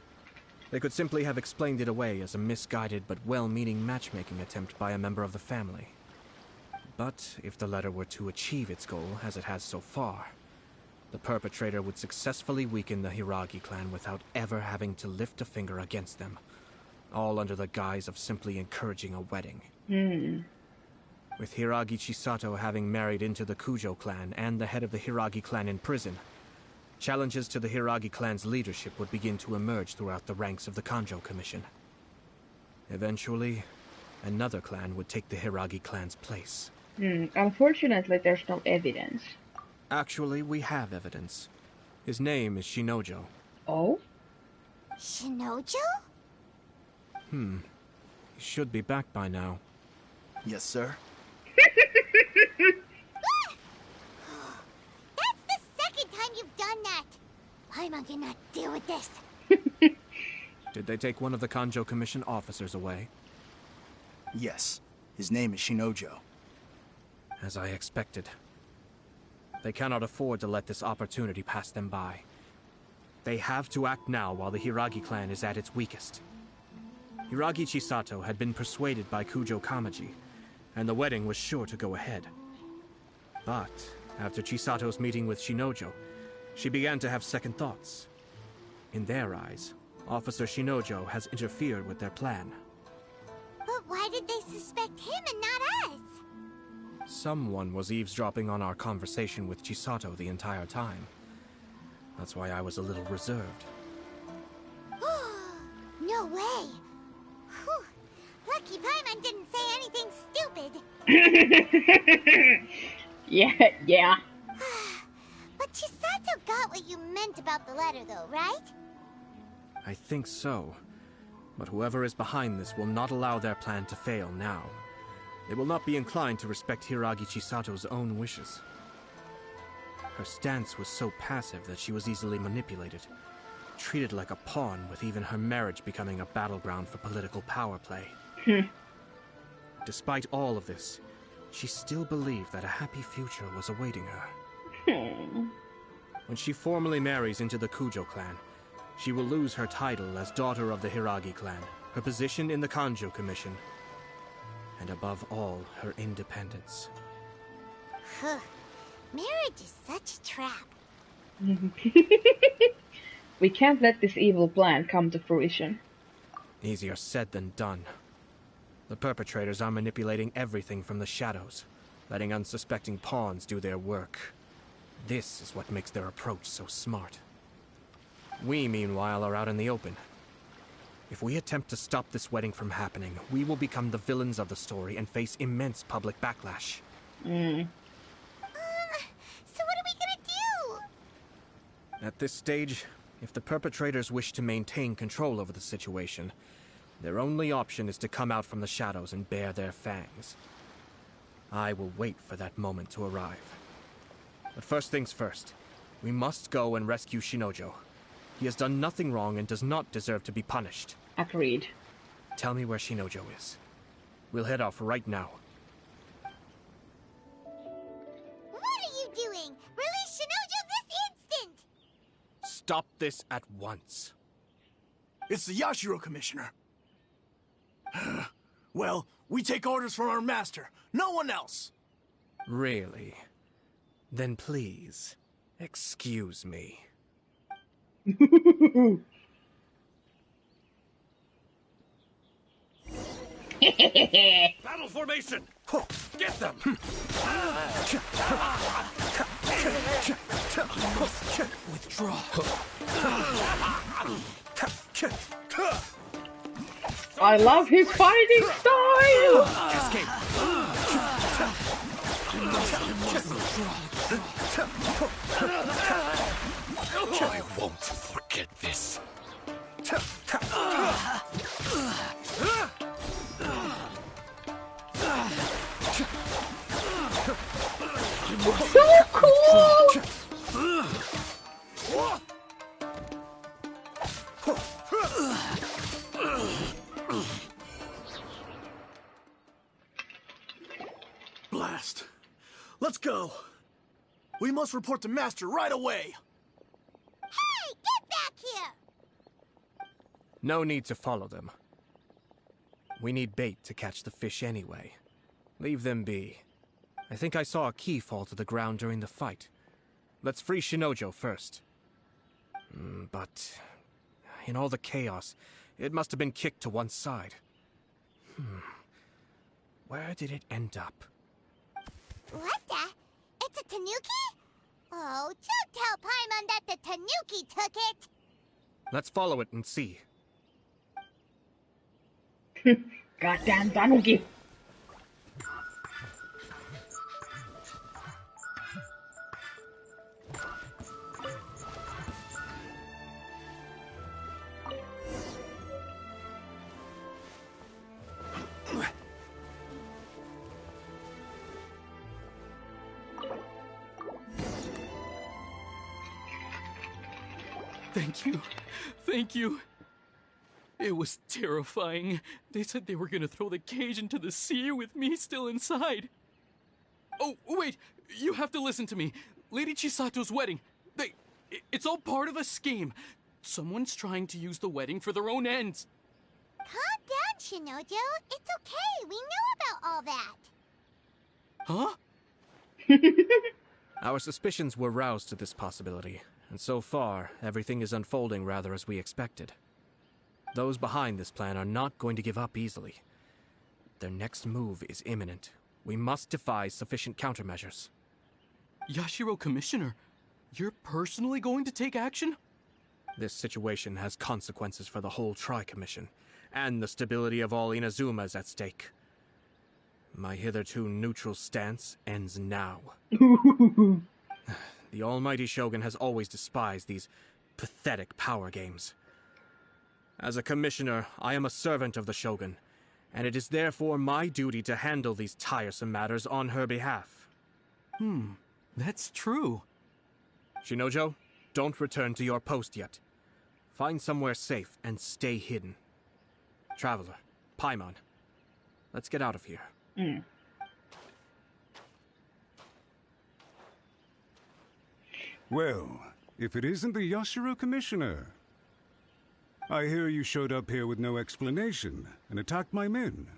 They could simply have explained it away as a misguided but well-meaning matchmaking attempt by a member of the family. But if the letter were to achieve its goal, as it has so far, the perpetrator would successfully weaken the Hiragi clan without ever having to lift a finger against them, all under the guise of simply encouraging a wedding. With Hiragi Chisato having married into the Kujo clan and the head of the Hiragi clan in prison, challenges to the Hiragi clan's leadership would begin to emerge throughout the ranks of the Kanjo Commission. Eventually, another clan would take the Hiragi clan's place. Unfortunately, there's no evidence. Actually, we have evidence. His name is Shinojo. Oh? Shinojo? He should be back by now. Yes, sir. That's the second time you've done that! Paimon cannot deal with this. Did they take one of the Kanjo Commission officers away? Yes. His name is Shinojo. As I expected. They cannot afford to let this opportunity pass them by. They have to act now while the Hiragi clan is at its weakest. Hiragi Chisato had been persuaded by Kujo Kamaji, and the wedding was sure to go ahead. But after Chisato's meeting with Shinojo, she began to have second thoughts. In their eyes, Officer Shinojo has interfered with their plan. But why did they suspect him and not us? Someone was eavesdropping on our conversation with Chisato the entire time. That's why I was a little reserved. No way! Whew. Lucky Paimon didn't say anything stupid. Yeah. But Chisato got what you meant about the letter though, right? I think so. But whoever is behind this will not allow their plan to fail now. They will not be inclined to respect Hiragi Chisato's own wishes. Her stance was so passive that she was easily manipulated. treated like a pawn, with even her marriage becoming a battleground for political power play. Despite all of this, she still believed that a happy future was awaiting her. When she formally marries into the Kujo clan, she will lose her title as daughter of the Hiragi clan, her position in the Kanjo Commission, and above all, her independence. Marriage is such a trap. We can't let this evil plan come to fruition. Easier said than done. The perpetrators are manipulating everything from the shadows, letting unsuspecting pawns do their work. This is what makes their approach so smart. We, meanwhile, are out in the open. If we attempt to stop this wedding from happening, we will become the villains of the story and face immense public backlash. So what are we gonna do? At this stage, if the perpetrators wish to maintain control over the situation, their only option is to come out from the shadows and bare their fangs. I will wait for that moment to arrive. But first things first, we must go and rescue Shinojo. He has done nothing wrong and does not deserve to be punished. Agreed. Tell me where Shinojo is. We'll head off right now. What are you doing? Release Shinojo this instant! Stop this at once. It's the Yashiro Commissioner. Well, we take orders from our master. No one else. Really? Then please, excuse me. Battle formation! Get them! Withdraw. I love his fighting style! Escape! I won't forget this. So cool! Blast. Let's go. We must report to Master right away. Hey, get back here! No need to follow them. We need bait to catch the fish anyway. Leave them be. I think I saw a key fall to the ground during the fight. Let's free Shinojo first. But in all the chaos, it must have been kicked to one side. Where did it end up? What the? It's a tanuki? Oh, don't tell Paimon that the tanuki took it! Let's follow it and see. Goddamn tanuki! Thank you. Thank you. It was terrifying. They said they were gonna throw the cage into the sea with me still inside. Oh, wait! You have to listen to me. Lady Chisato's wedding. It's all part of a scheme. Someone's trying to use the wedding for their own ends. Calm down, Shinojo. It's okay. We know about all that. Huh? Our suspicions were roused to this possibility, and so far, everything is unfolding rather as we expected. Those behind this plan are not going to give up easily. Their next move is imminent. We must devise sufficient countermeasures. Yashiro Commissioner, you're personally going to take action? This situation has consequences for the whole Tri-Commission, and the stability of all Inazuma is at stake. My hitherto neutral stance ends now. The almighty Shogun has always despised these pathetic power games. As a commissioner, I am a servant of the Shogun, and it is therefore my duty to handle these tiresome matters on her behalf. That's true. Shinojo, don't return to your post yet. Find somewhere safe and stay hidden. Traveler, Paimon, let's get out of here. Well, if it isn't the Yashiro Commissioner. I hear you showed up here with no explanation and attacked my men.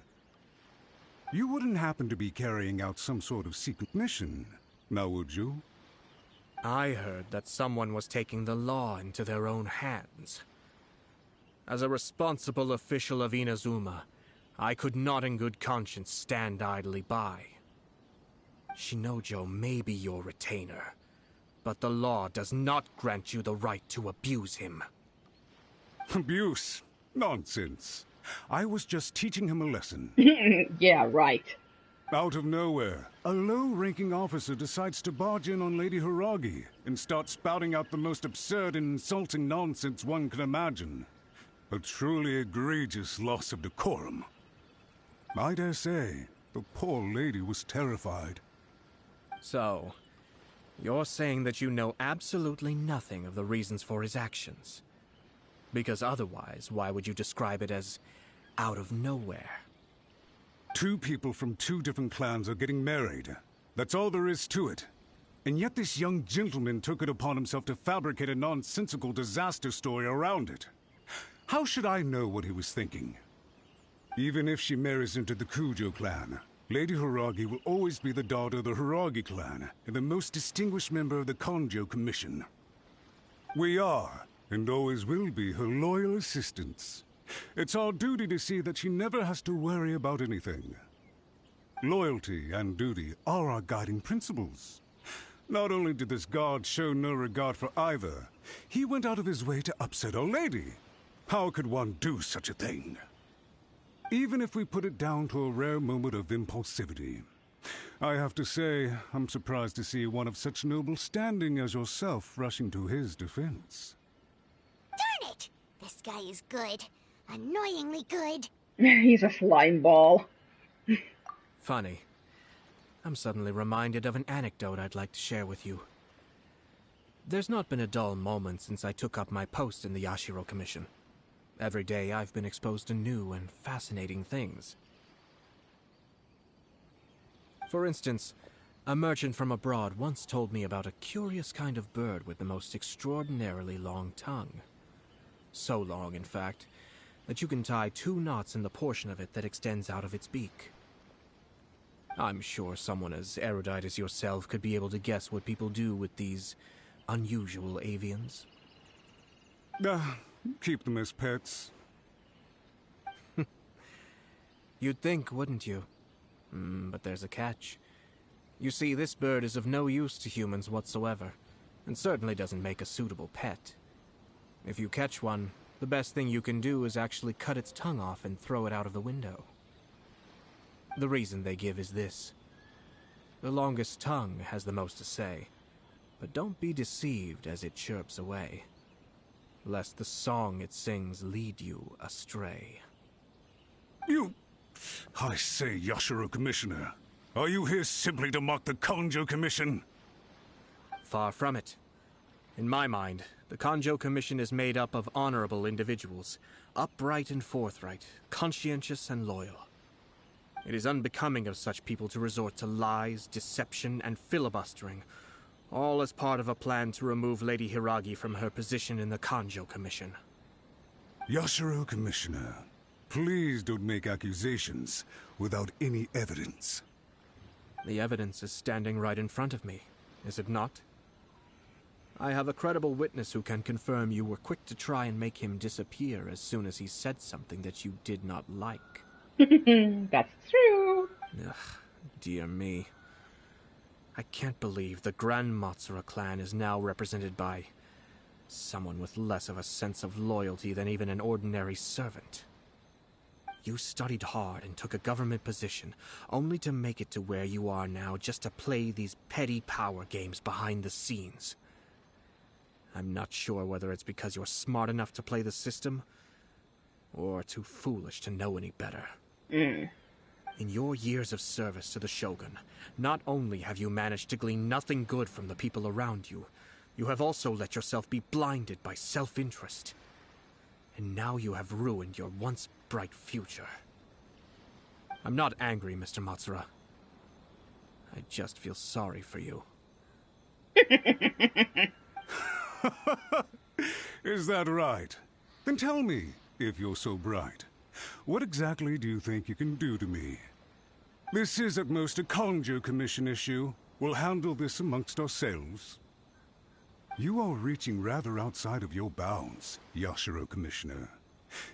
You wouldn't happen to be carrying out some sort of secret mission, now would you? I heard that someone was taking the law into their own hands. As a responsible official of Inazuma, I could not in good conscience stand idly by. Shinojo may be your retainer, but the law does not grant you the right to abuse him. Abuse? Nonsense. I was just teaching him a lesson. Yeah, right. Out of nowhere, a low-ranking officer decides to barge in on Lady Hiragi and start spouting out the most absurd and insulting nonsense one can imagine. A truly egregious loss of decorum. I dare say, the poor lady was terrified. So, you're saying that you know absolutely nothing of the reasons for his actions? Because otherwise, why would you describe it as out of nowhere? Two people from two different clans are getting married. That's all there is to it. And yet this young gentleman took it upon himself to fabricate a nonsensical disaster story around it. How should I know what he was thinking? Even if she marries into the Kujo clan, Lady Hiragi will always be the daughter of the Hiragi clan and the most distinguished member of the Kanjo Commission. We are, and always will be, her loyal assistants. It's our duty to see that she never has to worry about anything. Loyalty and duty are our guiding principles. Not only did this guard show no regard for either, he went out of his way to upset our lady. How could one do such a thing? Even if we put it down to a rare moment of impulsivity. I have to say, I'm surprised to see one of such noble standing as yourself rushing to his defense. Darn it! This guy is good. Annoyingly good. He's a slime ball. Funny. I'm suddenly reminded of an anecdote I'd like to share with you. There's not been a dull moment since I took up my post in the Yashiro Commission. Every day I've been exposed to new and fascinating things. For instance, a merchant from abroad once told me about a curious kind of bird with the most extraordinarily long tongue. So long, in fact, that you can tie 2 knots in the portion of it that extends out of its beak. I'm sure someone as erudite as yourself could be able to guess what people do with these unusual avians. Keep them as pets. You'd think, wouldn't you? But there's a catch. You see, this bird is of no use to humans whatsoever, and certainly doesn't make a suitable pet. If you catch one, the best thing you can do is actually cut its tongue off and throw it out of the window. The reason they give is this. The longest tongue has the most to say, but don't be deceived as it chirps away, lest the song it sings lead you astray. I say, Yashiro Commissioner, are you here simply to mock the Kanjo Commission? Far from it. In my mind, the Kanjo Commission is made up of honorable individuals, upright and forthright, conscientious and loyal. It is unbecoming of such people to resort to lies, deception, and filibustering, all as part of a plan to remove Lady Hiragi from her position in the Kanjo Commission. Yashiro Commissioner, please don't make accusations without any evidence. The evidence is standing right in front of me, is it not? I have a credible witness who can confirm you were quick to try and make him disappear as soon as he said something that you did not like. That's true. Ugh, dear me. I can't believe the Grand Matsura clan is now represented by someone with less of a sense of loyalty than even an ordinary servant. You studied hard and took a government position, only to make it to where you are now just to play these petty power games behind the scenes. I'm not sure whether it's because you're smart enough to play the system, or too foolish to know any better. In your years of service to the Shogun, not only have you managed to glean nothing good from the people around you, you have also let yourself be blinded by self-interest. and now you have ruined your once bright future. I'm not angry, Mr. Matsura. I just feel sorry for you. Is that right? Then tell me, if you're so bright, what exactly do you think you can do to me? This is at most a Kanjo Commission issue. We'll handle this amongst ourselves. You are reaching rather outside of your bounds, Yashiro Commissioner.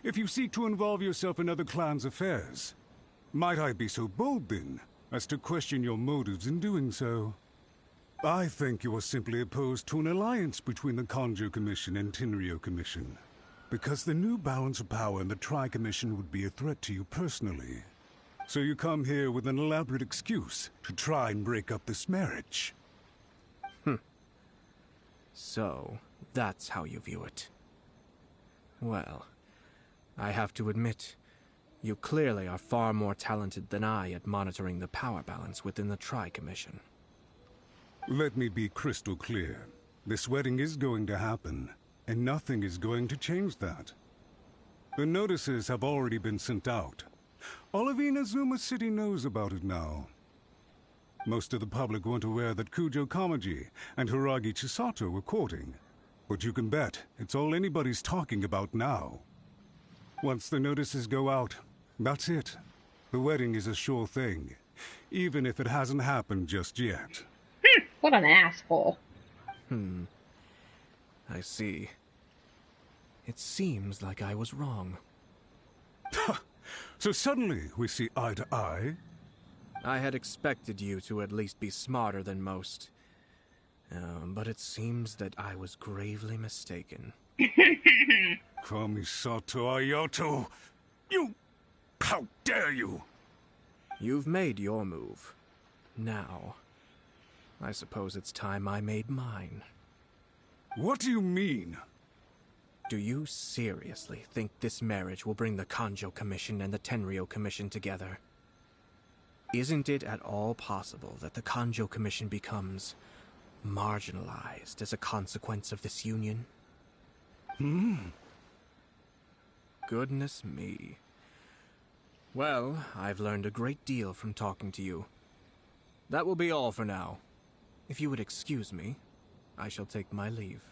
If you seek to involve yourself in other clans' affairs, might I be so bold, then, as to question your motives in doing so? I think you are simply opposed to an alliance between the Kanjo Commission and Tenryo Commission, because the new balance of power in the Tri-Commission would be a threat to you personally. So you come here with an elaborate excuse to try and break up this marriage. So, that's how you view it. Well, I have to admit, you clearly are far more talented than I at monitoring the power balance within the Tri-Commission. Let me be crystal clear. This wedding is going to happen, and nothing is going to change that. The notices have already been sent out. All of Inazuma City knows about it now. Most of the public weren't aware that Kujo Kamaji and Hiragi Chisato were courting, but you can bet it's all anybody's talking about now. Once the notices go out, that's it. The wedding is a sure thing, even if it hasn't happened just yet. What an asshole. I see. It seems like I was wrong. So suddenly we see eye to eye? I had expected you to at least be smarter than most. But it seems that I was gravely mistaken. Kamisato Ayato! You... How dare you! You've made your move. Now, I suppose it's time I made mine. What do you mean? Do you seriously think this marriage will bring the Kanjo Commission and the Tenryo Commission together? Isn't it at all possible that the Kanjo Commission becomes marginalized as a consequence of this union? Goodness me. Well, I've learned a great deal from talking to you. That will be all for now. If you would excuse me, I shall take my leave.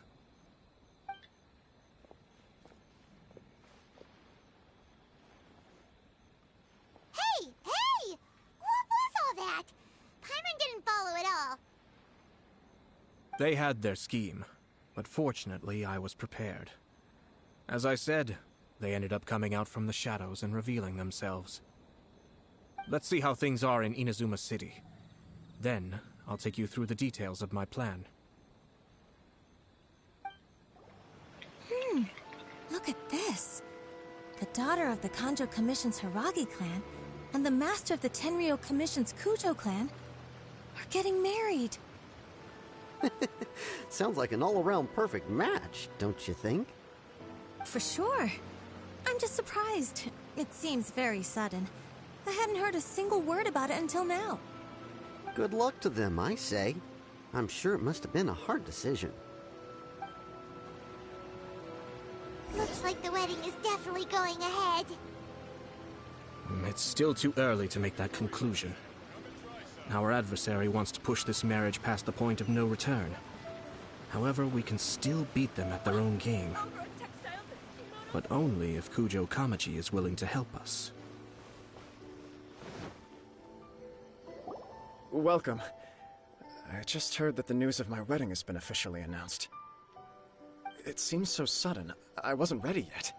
Hey! Hey! What was all that? Paimon didn't follow at all. They had their scheme, but fortunately I was prepared. As I said, they ended up coming out from the shadows and revealing themselves. Let's see how things are in Inazuma City. Then, I'll take you through the details of my plan. Look at this. The daughter of the Kanjo Commission's Hiragi clan and the master of the Tenryo Commission's Kujo clan are getting married. Sounds like an all-around perfect match, don't you think? For sure. I'm just surprised. It seems very sudden. I hadn't heard a single word about it until now. Good luck to them, I say. I'm sure it must have been a hard decision. Looks like the wedding is definitely going ahead. It's still too early to make that conclusion. Our adversary wants to push this marriage past the point of no return. However, we can still beat them at their own game. But only if Kujo Kamaji is willing to help us. Welcome. I just heard that the news of my wedding has been officially announced. It seems so sudden. I wasn't ready yet.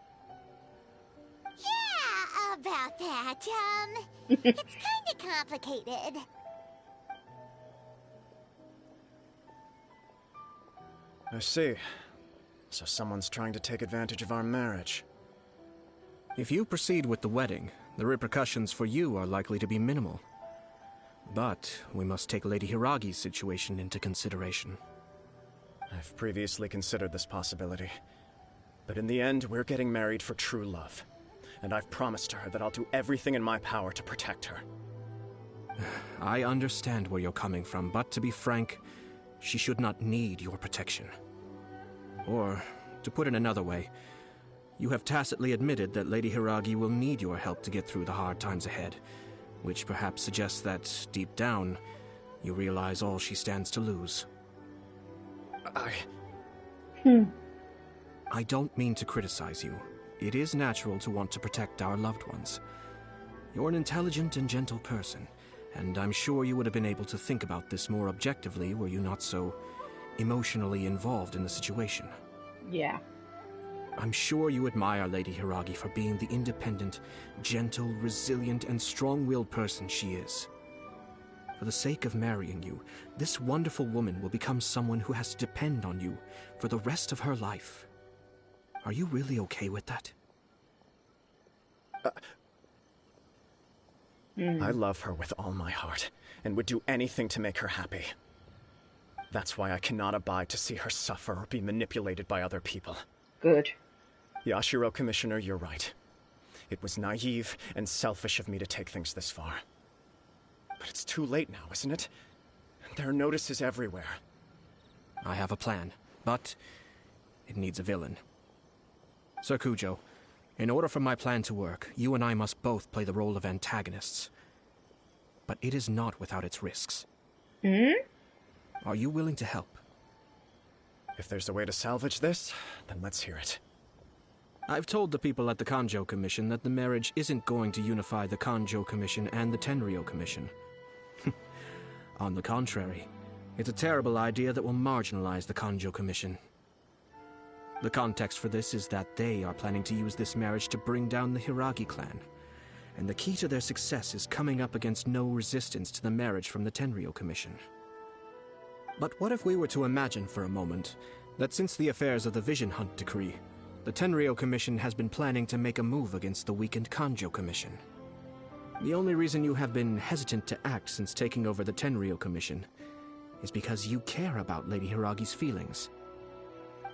Yeah, about that. It's kinda complicated. I see. So someone's trying to take advantage of our marriage. If you proceed with the wedding, the repercussions for you are likely to be minimal. But we must take Lady Hiragi's situation into consideration. I've previously considered this possibility. But in the end, we're getting married for true love. And I've promised her that I'll do everything in my power to protect her. I understand where you're coming from, but to be frank, she should not need your protection. Or, to put it another way, You have tacitly admitted that Lady Hiragi will need your help to get through the hard times ahead, which perhaps suggests that, deep down, you realize all she stands to lose. I don't mean to criticize you. It is natural to want to protect our loved ones. You're an intelligent and gentle person, and I'm sure you would have been able to think about this more objectively were you not so emotionally involved in the situation. Yeah. I'm sure you admire Lady Hiragi for being the independent, gentle, resilient, and strong-willed person she is. For the sake of marrying you, this wonderful woman will become someone who has to depend on you for the rest of her life. Are you really okay with that? I love her with all my heart, and would do anything to make her happy. That's why I cannot abide to see her suffer or be manipulated by other people. Good. Yashiro, Commissioner, you're right. It was naive and selfish of me to take things this far. But it's too late now, isn't it? There are notices everywhere. I have a plan, but it needs a villain. Sir Kujo, in order for my plan to work, you and I must both play the role of antagonists. But it is not without its risks. Are you willing to help? If there's a way to salvage this, then let's hear it. I've told the people at the Kanjo Commission that the marriage isn't going to unify the Kanjo Commission and the Tenryou Commission. On the contrary, it's a terrible idea that will marginalize the Kanjo Commission. The context for this is that they are planning to use this marriage to bring down the Hiragi clan, and the key to their success is coming up against no resistance to the marriage from the Tenryou Commission. But what if we were to imagine for a moment that since the affairs of the Vision Hunt Decree, the Tenryou Commission has been planning to make a move against the weakened Kanjo Commission? The only reason you have been hesitant to act since taking over the Tenryou Commission is because you care about Lady Hiragi's feelings.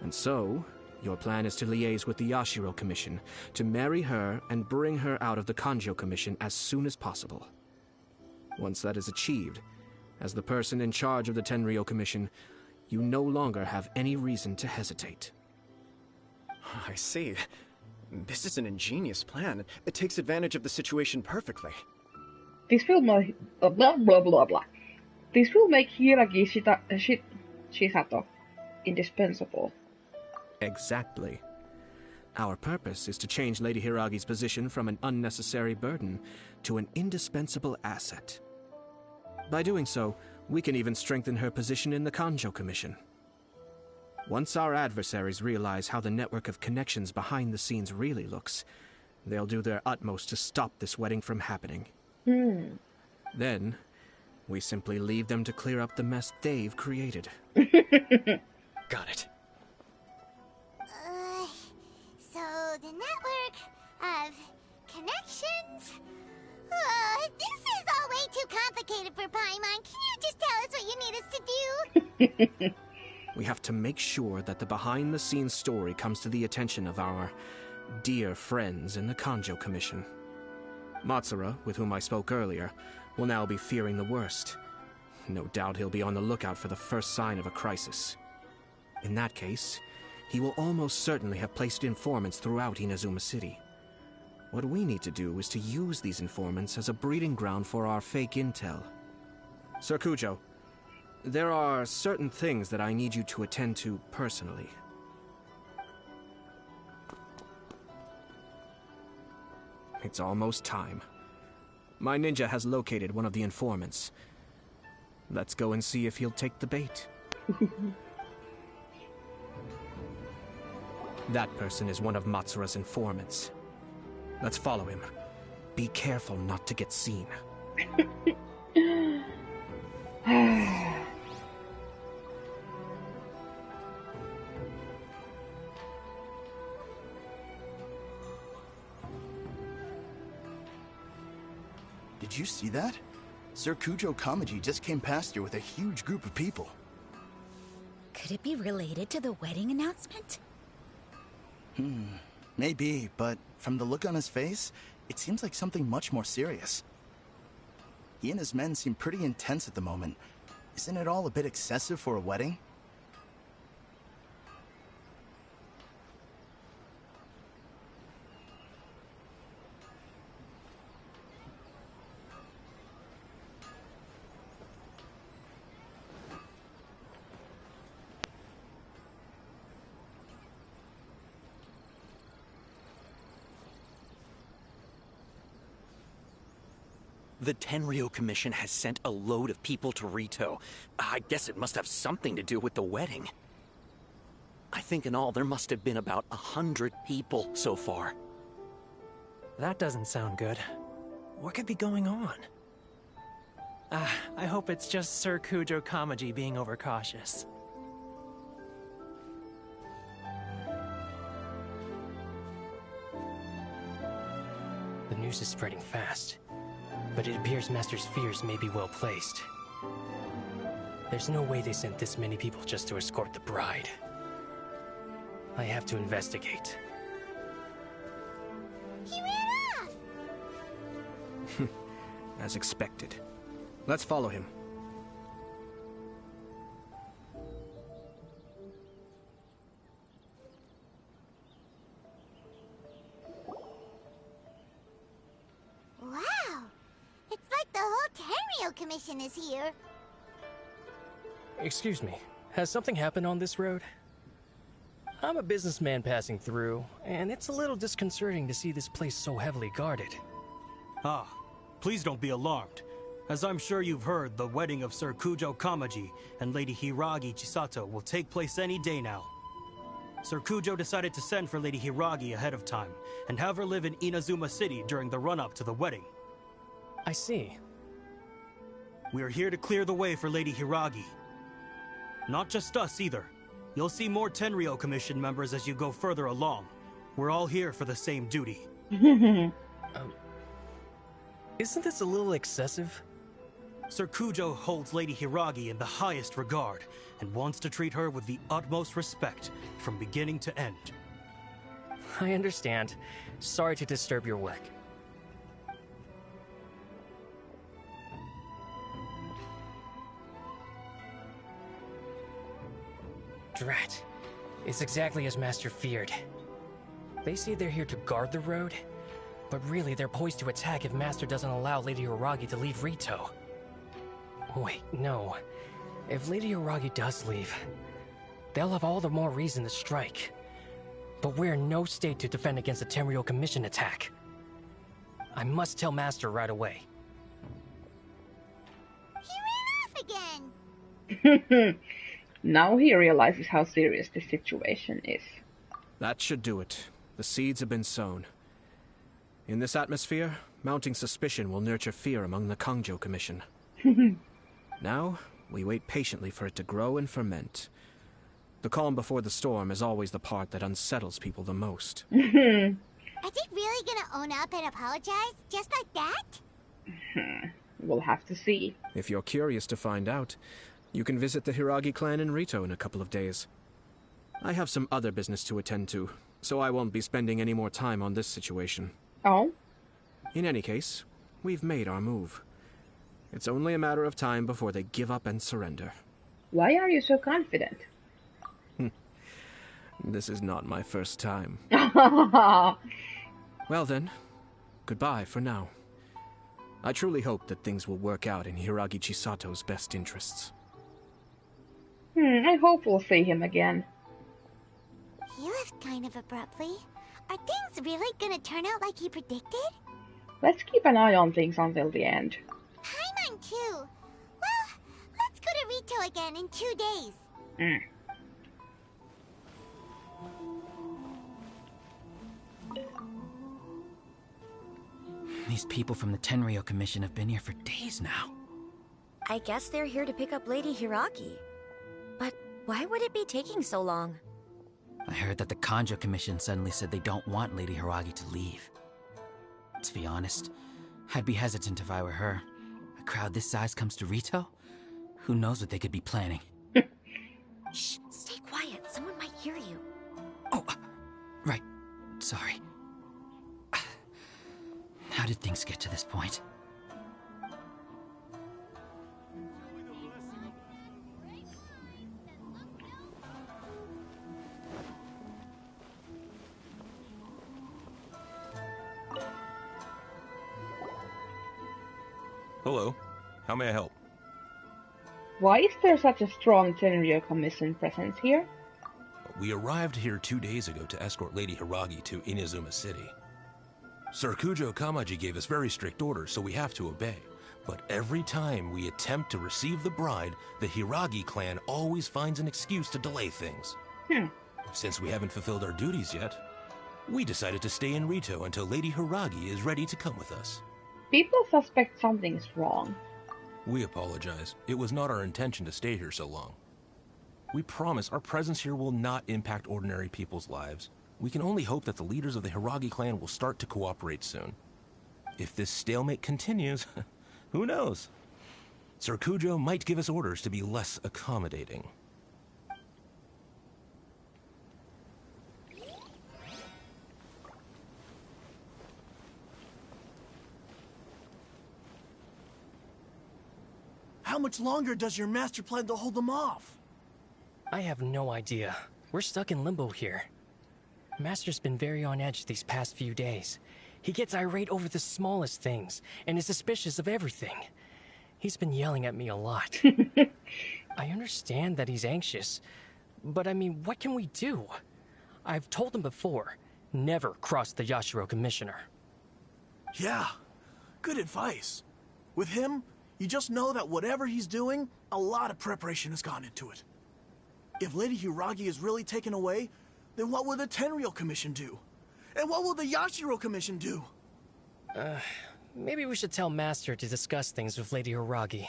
And so, your plan is to liaise with the Yashiro Commission, to marry her and bring her out of the Kanjo Commission as soon as possible. Once that is achieved, as the person in charge of the Tenryou Commission, you no longer have any reason to hesitate. I see. This is an ingenious plan. It takes advantage of the situation perfectly. This will make blah blah blah blah. This will make Hiragi Shisato indispensable. Exactly. Our purpose is to change Lady Hiragi's position from an unnecessary burden to an indispensable asset. By doing so, we can even strengthen her position in the Kanjo Commission. Once our adversaries realize how the network of connections behind the scenes really looks, they'll do their utmost to stop this wedding from happening. Then, we simply leave them to clear up the mess they've created. Got it. So the network of connections? This is all way too complicated for Paimon. Can you just tell us what you need us to do? We have to make sure that the behind-the-scenes story comes to the attention of our dear friends in the Kanjo Commission. Matsura, with whom I spoke earlier, will now be fearing the worst. No doubt he'll be on the lookout for the first sign of a crisis. In that case, he will almost certainly have placed informants throughout Inazuma City. What we need to do is to use these informants as a breeding ground for our fake intel. Sir Kujo, there are certain things that I need you to attend to personally. It's almost time. My ninja has located one of the informants. Let's go and see if he'll take the bait. That person is one of Matsura's informants. Let's follow him. Be careful not to get seen. Did you see that? Sir Kujo Kamaji just came past here with a huge group of people. Could it be related to the wedding announcement? Maybe, but from the look on his face, it seems like something much more serious. He and his men seem pretty intense at the moment. Isn't it all a bit excessive for a wedding? The Tenryou Commission has sent a load of people to Rito. I guess it must have something to do with the wedding. I think in all there must have been about 100 people so far. That doesn't sound good. What could be going on? I hope it's just Sir Kujo Kamaji being overcautious. The news is spreading fast, but it appears Master's fears may be well placed. There's no way they sent this many people just to escort the bride. I have to investigate. He ran off! As expected. Let's follow him. Wow! It's like the whole Tenryou Commission is here. Excuse me, has something happened on this road? I'm a businessman passing through, and it's a little disconcerting to see this place so heavily guarded. Ah, please don't be alarmed. As I'm sure you've heard, the wedding of Sir Kujo Kamaji and Lady Hiragi Chisato will take place any day now. Sir Kujo decided to send for Lady Hiragi ahead of time, and have her live in Inazuma City during the run-up to the wedding. I see. We are here to clear the way for Lady Hiragi. Not just us either. You'll see more Tenryou Commission members as you go further along. We're all here for the same duty. Isn't this a little excessive? Sir Kujo holds Lady Hiragi in the highest regard, and wants to treat her with the utmost respect, from beginning to end. I understand. Sorry to disturb your work. Drat. It's exactly as Master feared. They say they're here to guard the road, but really they're poised to attack if Master doesn't allow Lady Hiragi to leave Rito. Wait, no. If Lady Hiragi does leave, they'll have all the more reason to strike. But we're in no state to defend against a Tenryou Commission attack. I must tell Master right away. He ran off again! Now he realizes how serious the situation is. That should do it. The seeds have been sown. In this atmosphere, mounting suspicion will nurture fear among the Kangjo Commission. Now, we wait patiently for it to grow and ferment. The calm before the storm is always the part that unsettles people the most. Are they really gonna own up and apologize? Just like that? We'll have to see. If you're curious to find out, you can visit the Hiragi clan in Rito in a couple of days. I have some other business to attend to, so I won't be spending any more time on this situation. Oh? In any case, we've made our move. It's only a matter of time before they give up and surrender. Why are you so confident? This is not my first time. Well then, goodbye for now. I truly hope that things will work out in Hiragi Chisato's best interests. I hope we'll see him again. He left kind of abruptly. Are things really gonna turn out like he predicted? Let's keep an eye on things until the end. Paimon too. Well, let's go to Rito again in 2 days. These people from the Tenryou Commission have been here for days now. I guess they're here to pick up Lady Hiragi. But why would it be taking so long? I heard that the Kangjo Commission suddenly said they don't want Lady Hiragi to leave. To be honest, I'd be hesitant if I were her. A crowd this size comes to Rito? Who knows what they could be planning? Shh, stay quiet. Someone might hear you. Oh, right. Sorry. How did things get to this point? Hello. How may I help? Why is there such a strong Tenryou Commission presence here? We arrived here 2 days ago to escort Lady Hiragi to Inazuma City. Sir Kujo Kamaji gave us very strict orders, so we have to obey. But every time we attempt to receive the bride, the Hiragi clan always finds an excuse to delay things. Since we haven't fulfilled our duties yet, we decided to stay in Rito until Lady Hiragi is ready to come with us. People suspect something's wrong. We apologize. It was not our intention to stay here so long. We promise our presence here will not impact ordinary people's lives. We can only hope that the leaders of the Hiragi clan will start to cooperate soon. If this stalemate continues, who knows? Sir Kujo might give us orders to be less accommodating. How much longer does your master plan to hold them off? I have no idea. We're stuck in limbo here. Master's been very on edge these past few days. He gets irate over the smallest things, and is suspicious of everything. He's been yelling at me a lot. I understand that he's anxious, but I mean, what can we do? I've told him before, never cross the Yashiro Commissioner. Yeah, good advice. With him, you just know that whatever he's doing, a lot of preparation has gone into it. If Lady Hiragi is really taken away, then what will the Tenryou Commission do? And what will the Yashiro Commission do? Maybe we should tell Master to discuss things with Lady Hiragi.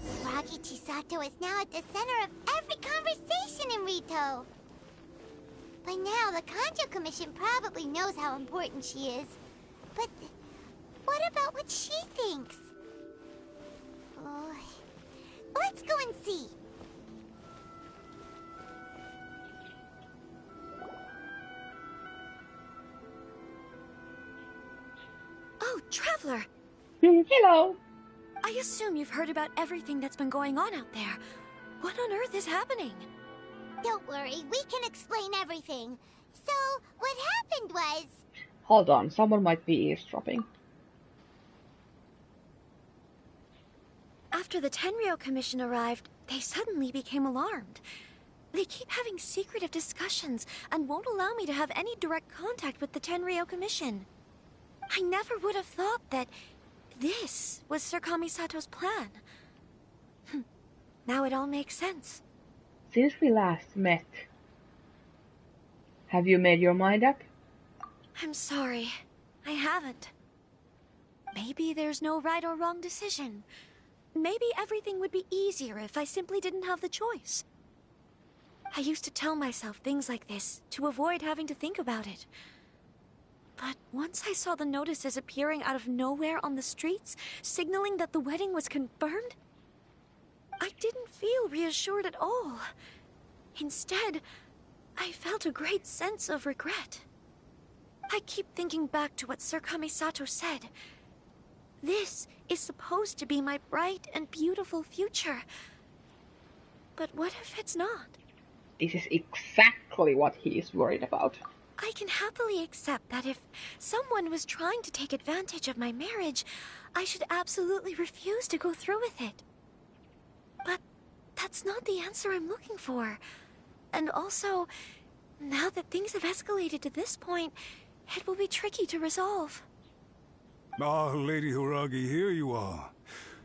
Hiragi Chisato is now at the center of every conversation in Rito. By now, the Kanjo Commission probably knows how important she is. But what about what she thinks? Let's go and see. Oh, Traveler! Hello! I assume you've heard about everything that's been going on out there. What on earth is happening? Don't worry, we can explain everything. So, what happened was... Hold on, someone might be eavesdropping. After the Tenryou Commission arrived, they suddenly became alarmed. They keep having secretive discussions and won't allow me to have any direct contact with the Tenryou Commission. I never would have thought that this was Sir Kamisato's plan. Now it all makes sense. Since we last met, have you made your mind up? I'm sorry, I haven't. Maybe there's no right or wrong decision. Maybe everything would be easier if I simply didn't have the choice. I used to tell myself things like this to avoid having to think about it. But once I saw the notices appearing out of nowhere on the streets, signaling that the wedding was confirmed, I didn't feel reassured at all. Instead, I felt a great sense of regret. I keep thinking back to what Sir Kamisato said. This is supposed to be my bright and beautiful future. But what if it's not? This is exactly what he is worried about. I can happily accept that if someone was trying to take advantage of my marriage, I should absolutely refuse to go through with it. But that's not the answer I'm looking for. And also, now that things have escalated to this point, it will be tricky to resolve. Ah, Lady Hiragi, here you are.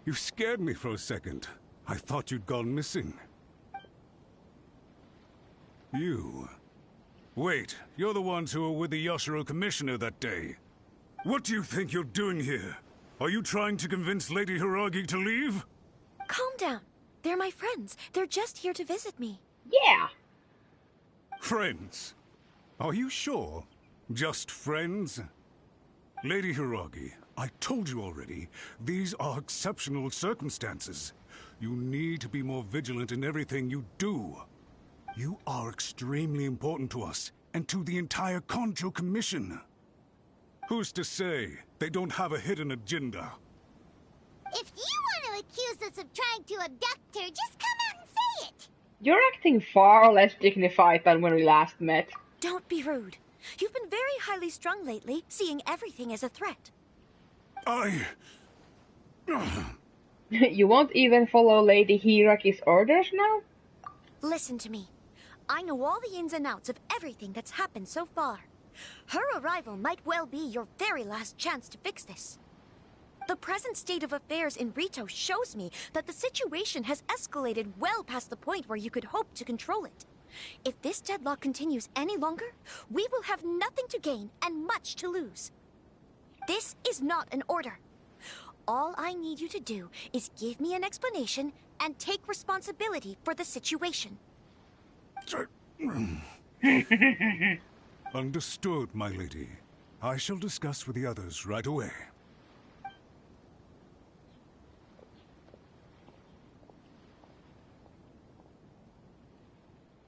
You scared me for a second. I thought you'd gone missing. You... Wait, you're the ones who were with the Yashiro Commissioner that day. What do you think you're doing here? Are you trying to convince Lady Hiragi to leave? Calm down. They're my friends. They're just here to visit me. Yeah. Friends? Are you sure? Just friends? Lady Hiragi, I told you already, these are exceptional circumstances. You need to be more vigilant in everything you do. You are extremely important to us, and to the entire Kanjo Commission. Who's to say they don't have a hidden agenda? If you want to accuse us of trying to abduct her, just come out and say it! You're acting far less dignified than when we last met. Don't be rude. You've been very highly strung lately, seeing everything as a threat. You won't even follow Lady Hiragi's orders now? Listen to me. I know all the ins and outs of everything that's happened so far. Her arrival might well be your very last chance to fix this. The present state of affairs in Rito shows me that the situation has escalated well past the point where you could hope to control it. If this deadlock continues any longer, we will have nothing to gain and much to lose. This is not an order. All I need you to do is give me an explanation and take responsibility for the situation. Understood, my lady. I shall discuss with the others right away.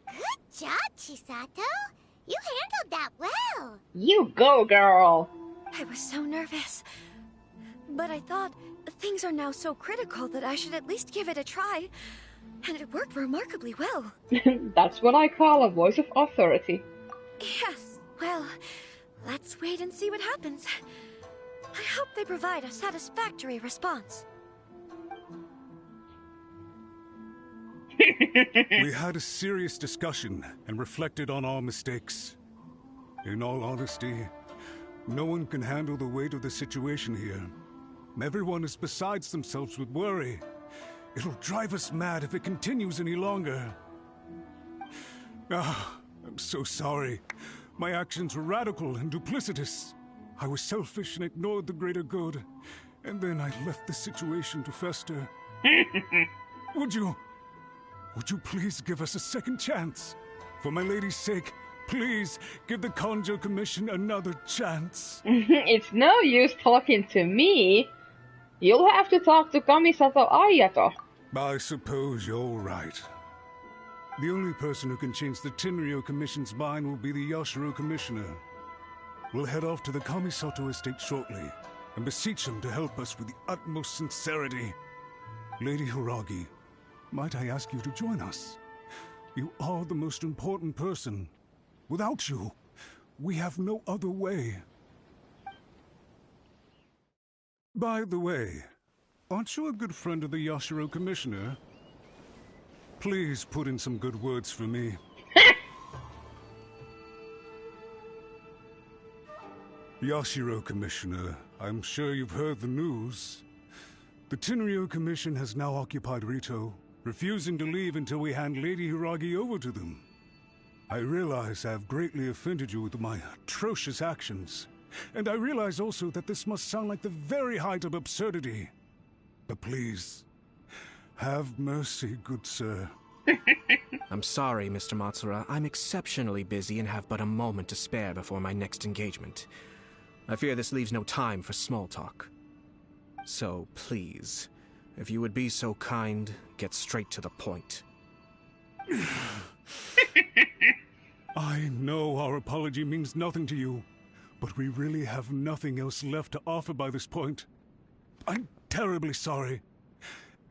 Good job, Chisato. You handled that well. You go, girl. I was so nervous. But I thought things are now so critical that I should at least give it a try. And it worked remarkably well. That's what I call a voice of authority. Yes, well, let's wait and see what happens. I hope they provide a satisfactory response. We had a serious discussion and reflected on our mistakes. In all honesty, no one can handle the weight of the situation here. Everyone is besides themselves with worry. It'll drive us mad if it continues any longer. I'm so sorry. My actions were radical and duplicitous. I was selfish and ignored the greater good. And then I left the situation to fester. Would you please give us a second chance? For my lady's sake, please give the Kanjo Commission another chance. It's no use talking to me. You'll have to talk to Kamisato Ayato. I suppose you're right. The only person who can change the Tenryo Commission's mind will be the Yashiro Commissioner. We'll head off to the Kamisato estate shortly and beseech him to help us with the utmost sincerity. Lady Hiragi, might I ask you to join us? You are the most important person. Without you, we have no other way. By the way, aren't you a good friend of the Yashiro Commissioner? Please put in some good words for me. Yashiro Commissioner, I'm sure you've heard the news. The Tenryo Commission has now occupied Rito, refusing to leave until we hand Lady Hiragi over to them. I realize I have greatly offended you with my atrocious actions, and I realize also that this must sound like the very height of absurdity. But please, have mercy, good sir. I'm sorry, Mr. Matsura. I'm exceptionally busy and have but a moment to spare before my next engagement. I fear this leaves no time for small talk. So, please, if you would be so kind, get straight to the point. I know our apology means nothing to you, but we really have nothing else left to offer by this point. I'm terribly sorry.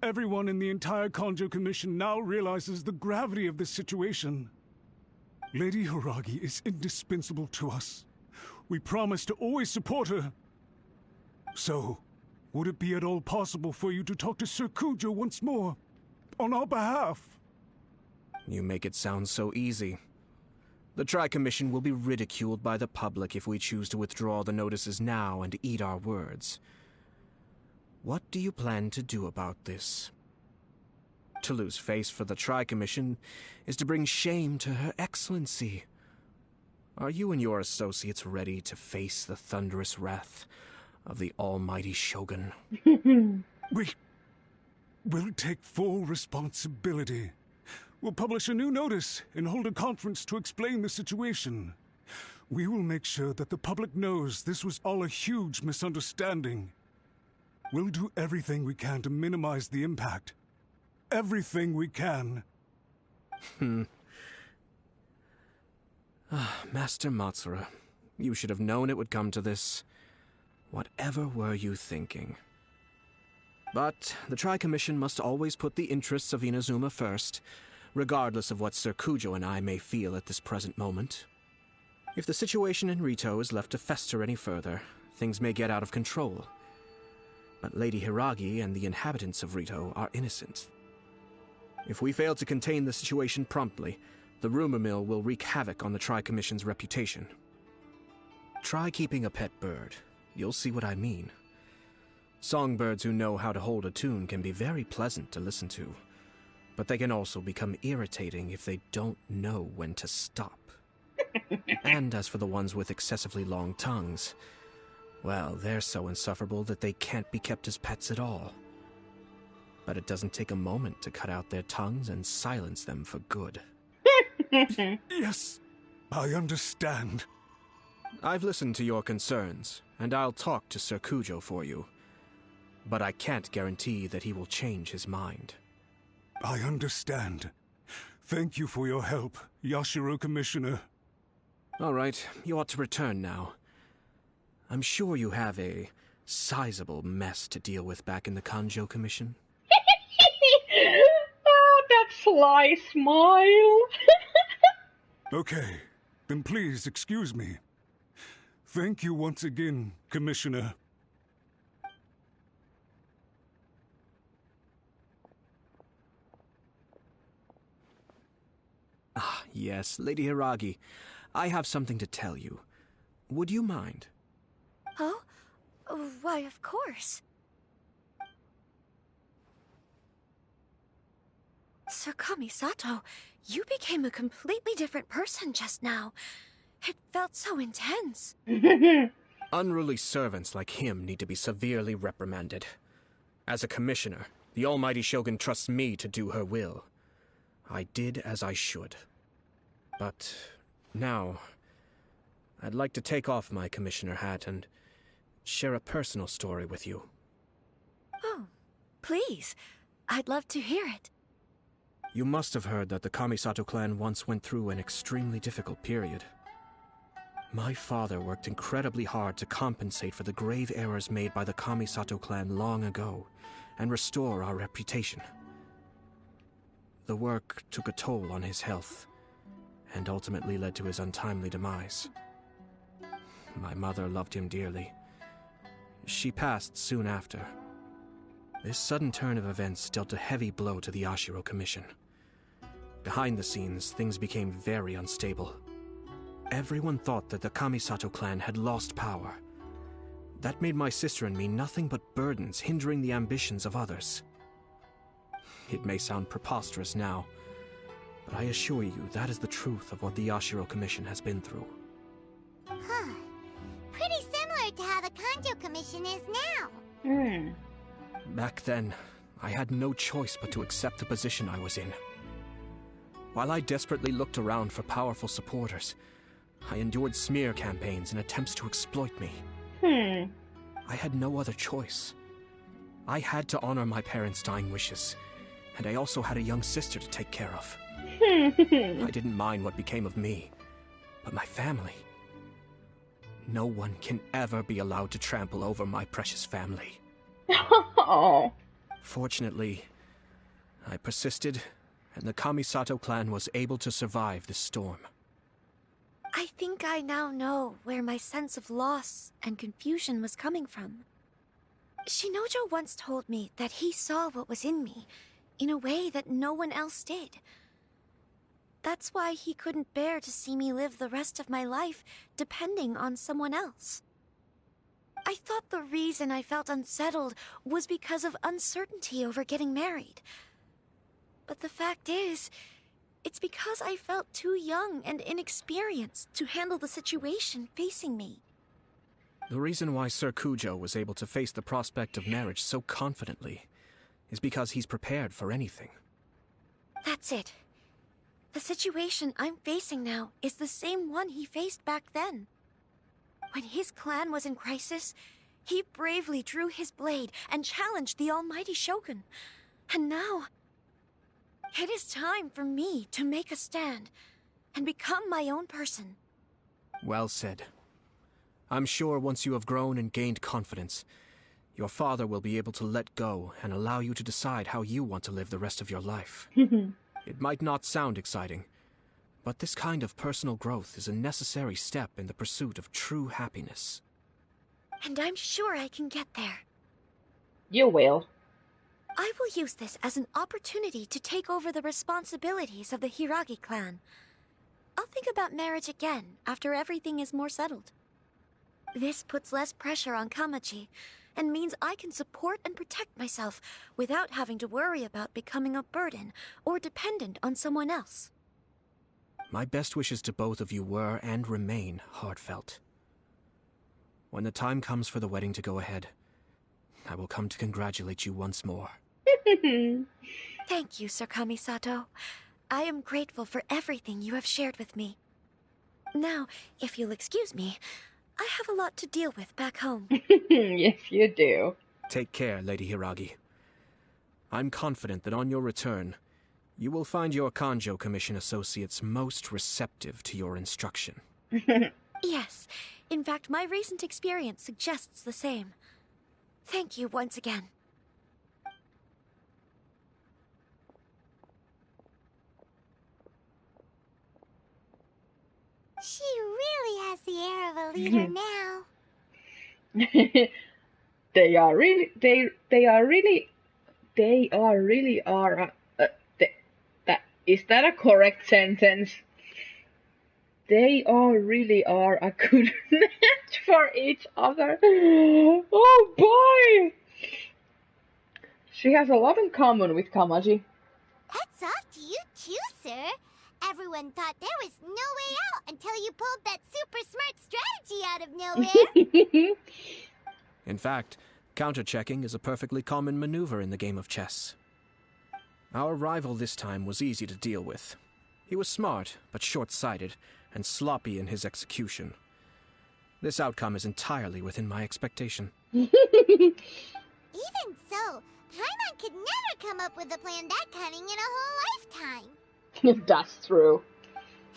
Everyone in the entire Kanjo Commission now realizes the gravity of this situation. Lady Hiragi is indispensable to us. We promise to always support her. So, would it be at all possible for you to talk to Sir Kujo once more, on our behalf? You make it sound so easy. The Tri-Commission will be ridiculed by the public if we choose to withdraw the notices now and eat our words. What do you plan to do about this? To lose face for the Tri-Commission is to bring shame to Her Excellency. Are you and your associates ready to face the thunderous wrath of the almighty Shogun? We'll take full responsibility. We'll publish a new notice and hold a conference to explain the situation. We will make sure that the public knows this was all a huge misunderstanding. We'll do everything we can to minimize the impact. Everything we can. Master Matsura, you should have known it would come to this. Whatever were you thinking? But the Tri-Commission must always put the interests of Inazuma first, regardless of what Sir Kujo and I may feel at this present moment. If the situation in Rito is left to fester any further, things may get out of control. But Lady Hiragi and the inhabitants of Rito are innocent. If we fail to contain the situation promptly, the rumor mill will wreak havoc on the Tri-Commission's reputation. Try keeping a pet bird. You'll see what I mean. Songbirds who know how to hold a tune can be very pleasant to listen to, but they can also become irritating if they don't know when to stop. And as for the ones with excessively long tongues, well, they're so insufferable that they can't be kept as pets at all. But it doesn't take a moment to cut out their tongues and silence them for good. Yes, I understand. I've listened to your concerns, and I'll talk to Sir Kujo for you. But I can't guarantee that he will change his mind. I understand. Thank you for your help, Yashiro Commissioner. All right, you ought to return now. I'm sure you have a sizable mess to deal with back in the Kanjo Commission. Oh, that sly smile. Okay, then please excuse me. Thank you once again, Commissioner. Ah, yes, Lady Hiragi. I have something to tell you. Would you mind? Oh? Why, of course. Sir Kamisato, you became a completely different person just now. It felt so intense. Unruly servants like him need to be severely reprimanded. As a commissioner, the almighty Shogun trusts me to do her will. I did as I should. But now, I'd like to take off my commissioner hat and share a personal story with you. Oh, please. I'd love to hear it. You must have heard that the Kamisato clan once went through an extremely difficult period. My father worked incredibly hard to compensate for the grave errors made by the Kamisato clan long ago and restore our reputation. The work took a toll on his health and ultimately led to his untimely demise. My mother loved him dearly. She passed soon after. This sudden turn of events dealt a heavy blow to the Yashiro Commission. Behind the scenes, things became very unstable. Everyone thought that the Kamisato clan had lost power. That made my sister and me nothing but burdens hindering the ambitions of others. It may sound preposterous now, but I assure you that is the truth of what the Yashiro Commission has been through. Huh. Pretty similar to how the Kanjo Commission is now. Back then, I had no choice but to accept the position I was in. While I desperately looked around for powerful supporters, I endured smear campaigns and attempts to exploit me. I had no other choice. I had to honor my parents' dying wishes, and I also had a young sister to take care of. I didn't mind what became of me, but my family. No one can ever be allowed to trample over my precious family. Fortunately, I persisted, and the Kamisato clan was able to survive this storm. I think I now know where my sense of loss and confusion was coming from. Shinojo once told me that he saw what was in me, in a way that no one else did. That's why he couldn't bear to see me live the rest of my life depending on someone else. I thought the reason I felt unsettled was because of uncertainty over getting married. But the fact is, it's because I felt too young and inexperienced to handle the situation facing me. The reason why Sir Kujo was able to face the prospect of marriage so confidently is because he's prepared for anything. That's it. The situation I'm facing now is the same one he faced back then. When his clan was in crisis, he bravely drew his blade and challenged the almighty Shogun. And now, it is time for me to make a stand and become my own person. Well said. I'm sure once you have grown and gained confidence, your father will be able to let go and allow you to decide how you want to live the rest of your life. It might not sound exciting, but this kind of personal growth is a necessary step in the pursuit of true happiness. And I'm sure I can get there. You will. I will use this as an opportunity to take over the responsibilities of the Hiragi clan. I'll think about marriage again after everything is more settled. This puts less pressure on Kamaji, and means I can support and protect myself without having to worry about becoming a burden or dependent on someone else. My best wishes to both of you were and remain heartfelt. When the time comes for the wedding to go ahead, I will come to congratulate you once more. Thank you, Sir Kamisato. I am grateful for everything you have shared with me. Now, if you'll excuse me, I have a lot to deal with back home. Yes, you do. Take care, Lady Hiragi. I'm confident that on your return, you will find your Kanjo Commission associates most receptive to your instruction. Yes, in fact, my recent experience suggests the same. Thank you once again. She really has the air of a leader now. They are. Is that a correct sentence? They all really are a good match for each other. Oh boy! She has a lot in common with Kamaji. Hats off to you too, sir. Everyone thought there was no way out until you pulled that super smart strategy out of nowhere. In fact, counter-checking is a perfectly common maneuver in the game of chess. Our rival this time was easy to deal with. He was smart, but short-sighted, and sloppy in his execution. This outcome is entirely within my expectation. Even so, Paimon could never come up with a plan that cunning in a whole lifetime. That's true.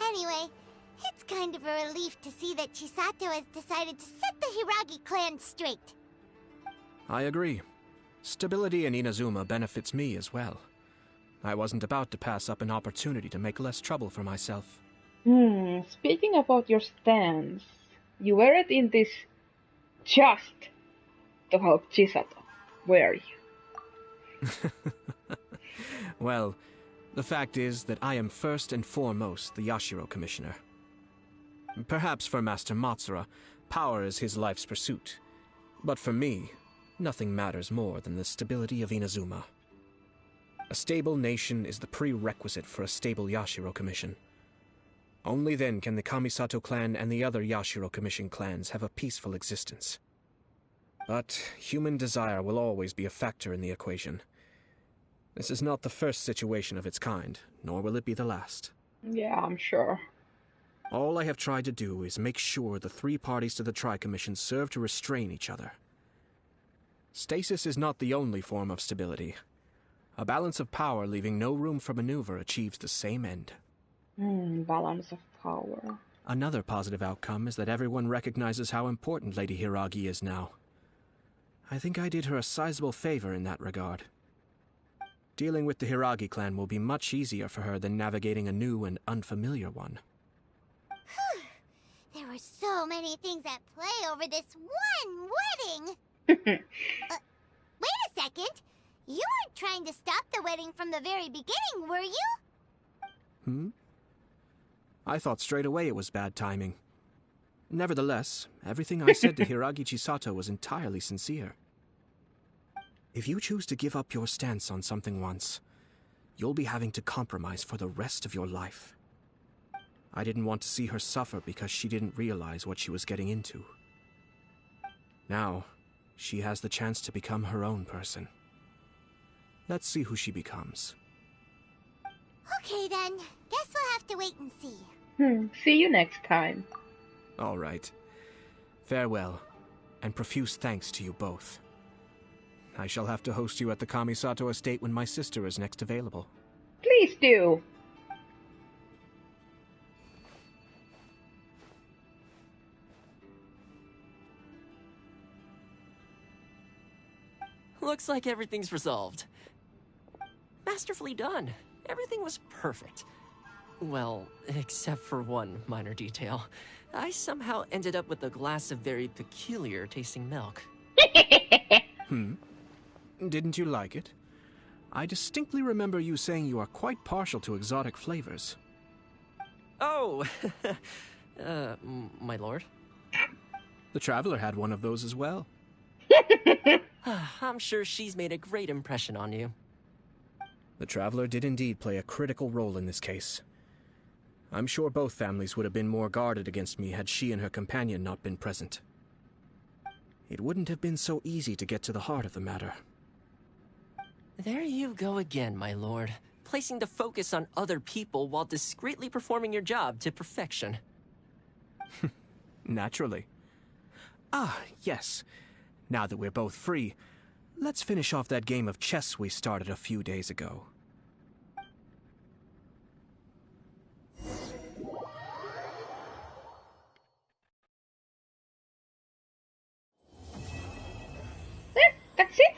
Anyway, it's kind of a relief to see that Chisato has decided to set the Hiragi clan straight. I agree. Stability in Inazuma benefits me as well. I wasn't about to pass up an opportunity to make less trouble for myself. Speaking about your stance, you weren't in this just to help Chisato, were you? Well, the fact is that I am first and foremost the Yashiro Commissioner. Perhaps for Master Matsura, power is his life's pursuit. But for me, nothing matters more than the stability of Inazuma. A stable nation is the prerequisite for a stable Yashiro Commission. Only then can the Kamisato clan and the other Yashiro Commission clans have a peaceful existence. But human desire will always be a factor in the equation. This is not the first situation of its kind, nor will it be the last. Yeah, I'm sure. All I have tried to do is make sure the three parties to the Tri-Commission serve to restrain each other. Stasis is not the only form of stability. A balance of power leaving no room for maneuver achieves the same end. Balance of power. Another positive outcome is that everyone recognizes how important Lady Hiragi is now. I think I did her a sizable favor in that regard. Dealing with the Hiragi clan will be much easier for her than navigating a new and unfamiliar one. There were so many things at play over this one wedding. Wait a second. You weren't trying to stop the wedding from the very beginning, were you? I thought straight away it was bad timing. Nevertheless, everything I said to Hiragi Chisato was entirely sincere. If you choose to give up your stance on something once, you'll be having to compromise for the rest of your life. I didn't want to see her suffer because she didn't realize what she was getting into. Now, she has the chance to become her own person. Let's see who she becomes. Okay then, guess we'll have to wait and see. See you next time. All right. Farewell, and profuse thanks to you both. I shall have to host you at the Kamisato estate when my sister is next available. Please do. Looks like everything's resolved. Masterfully done. Everything was perfect. Well, except for one minor detail. I somehow ended up with a glass of very peculiar tasting milk. Didn't you like it? I distinctly remember you saying you are quite partial to exotic flavors. Oh, my lord. The Traveler had one of those as well. I'm sure she's made a great impression on you. The Traveler did indeed play a critical role in this case. I'm sure both families would have been more guarded against me had she and her companion not been present. It wouldn't have been so easy to get to the heart of the matter. There you go again, my lord. Placing the focus on other people while discreetly performing your job to perfection. Naturally. Ah, yes. Now that we're both free, let's finish off that game of chess we started a few days ago. That's it?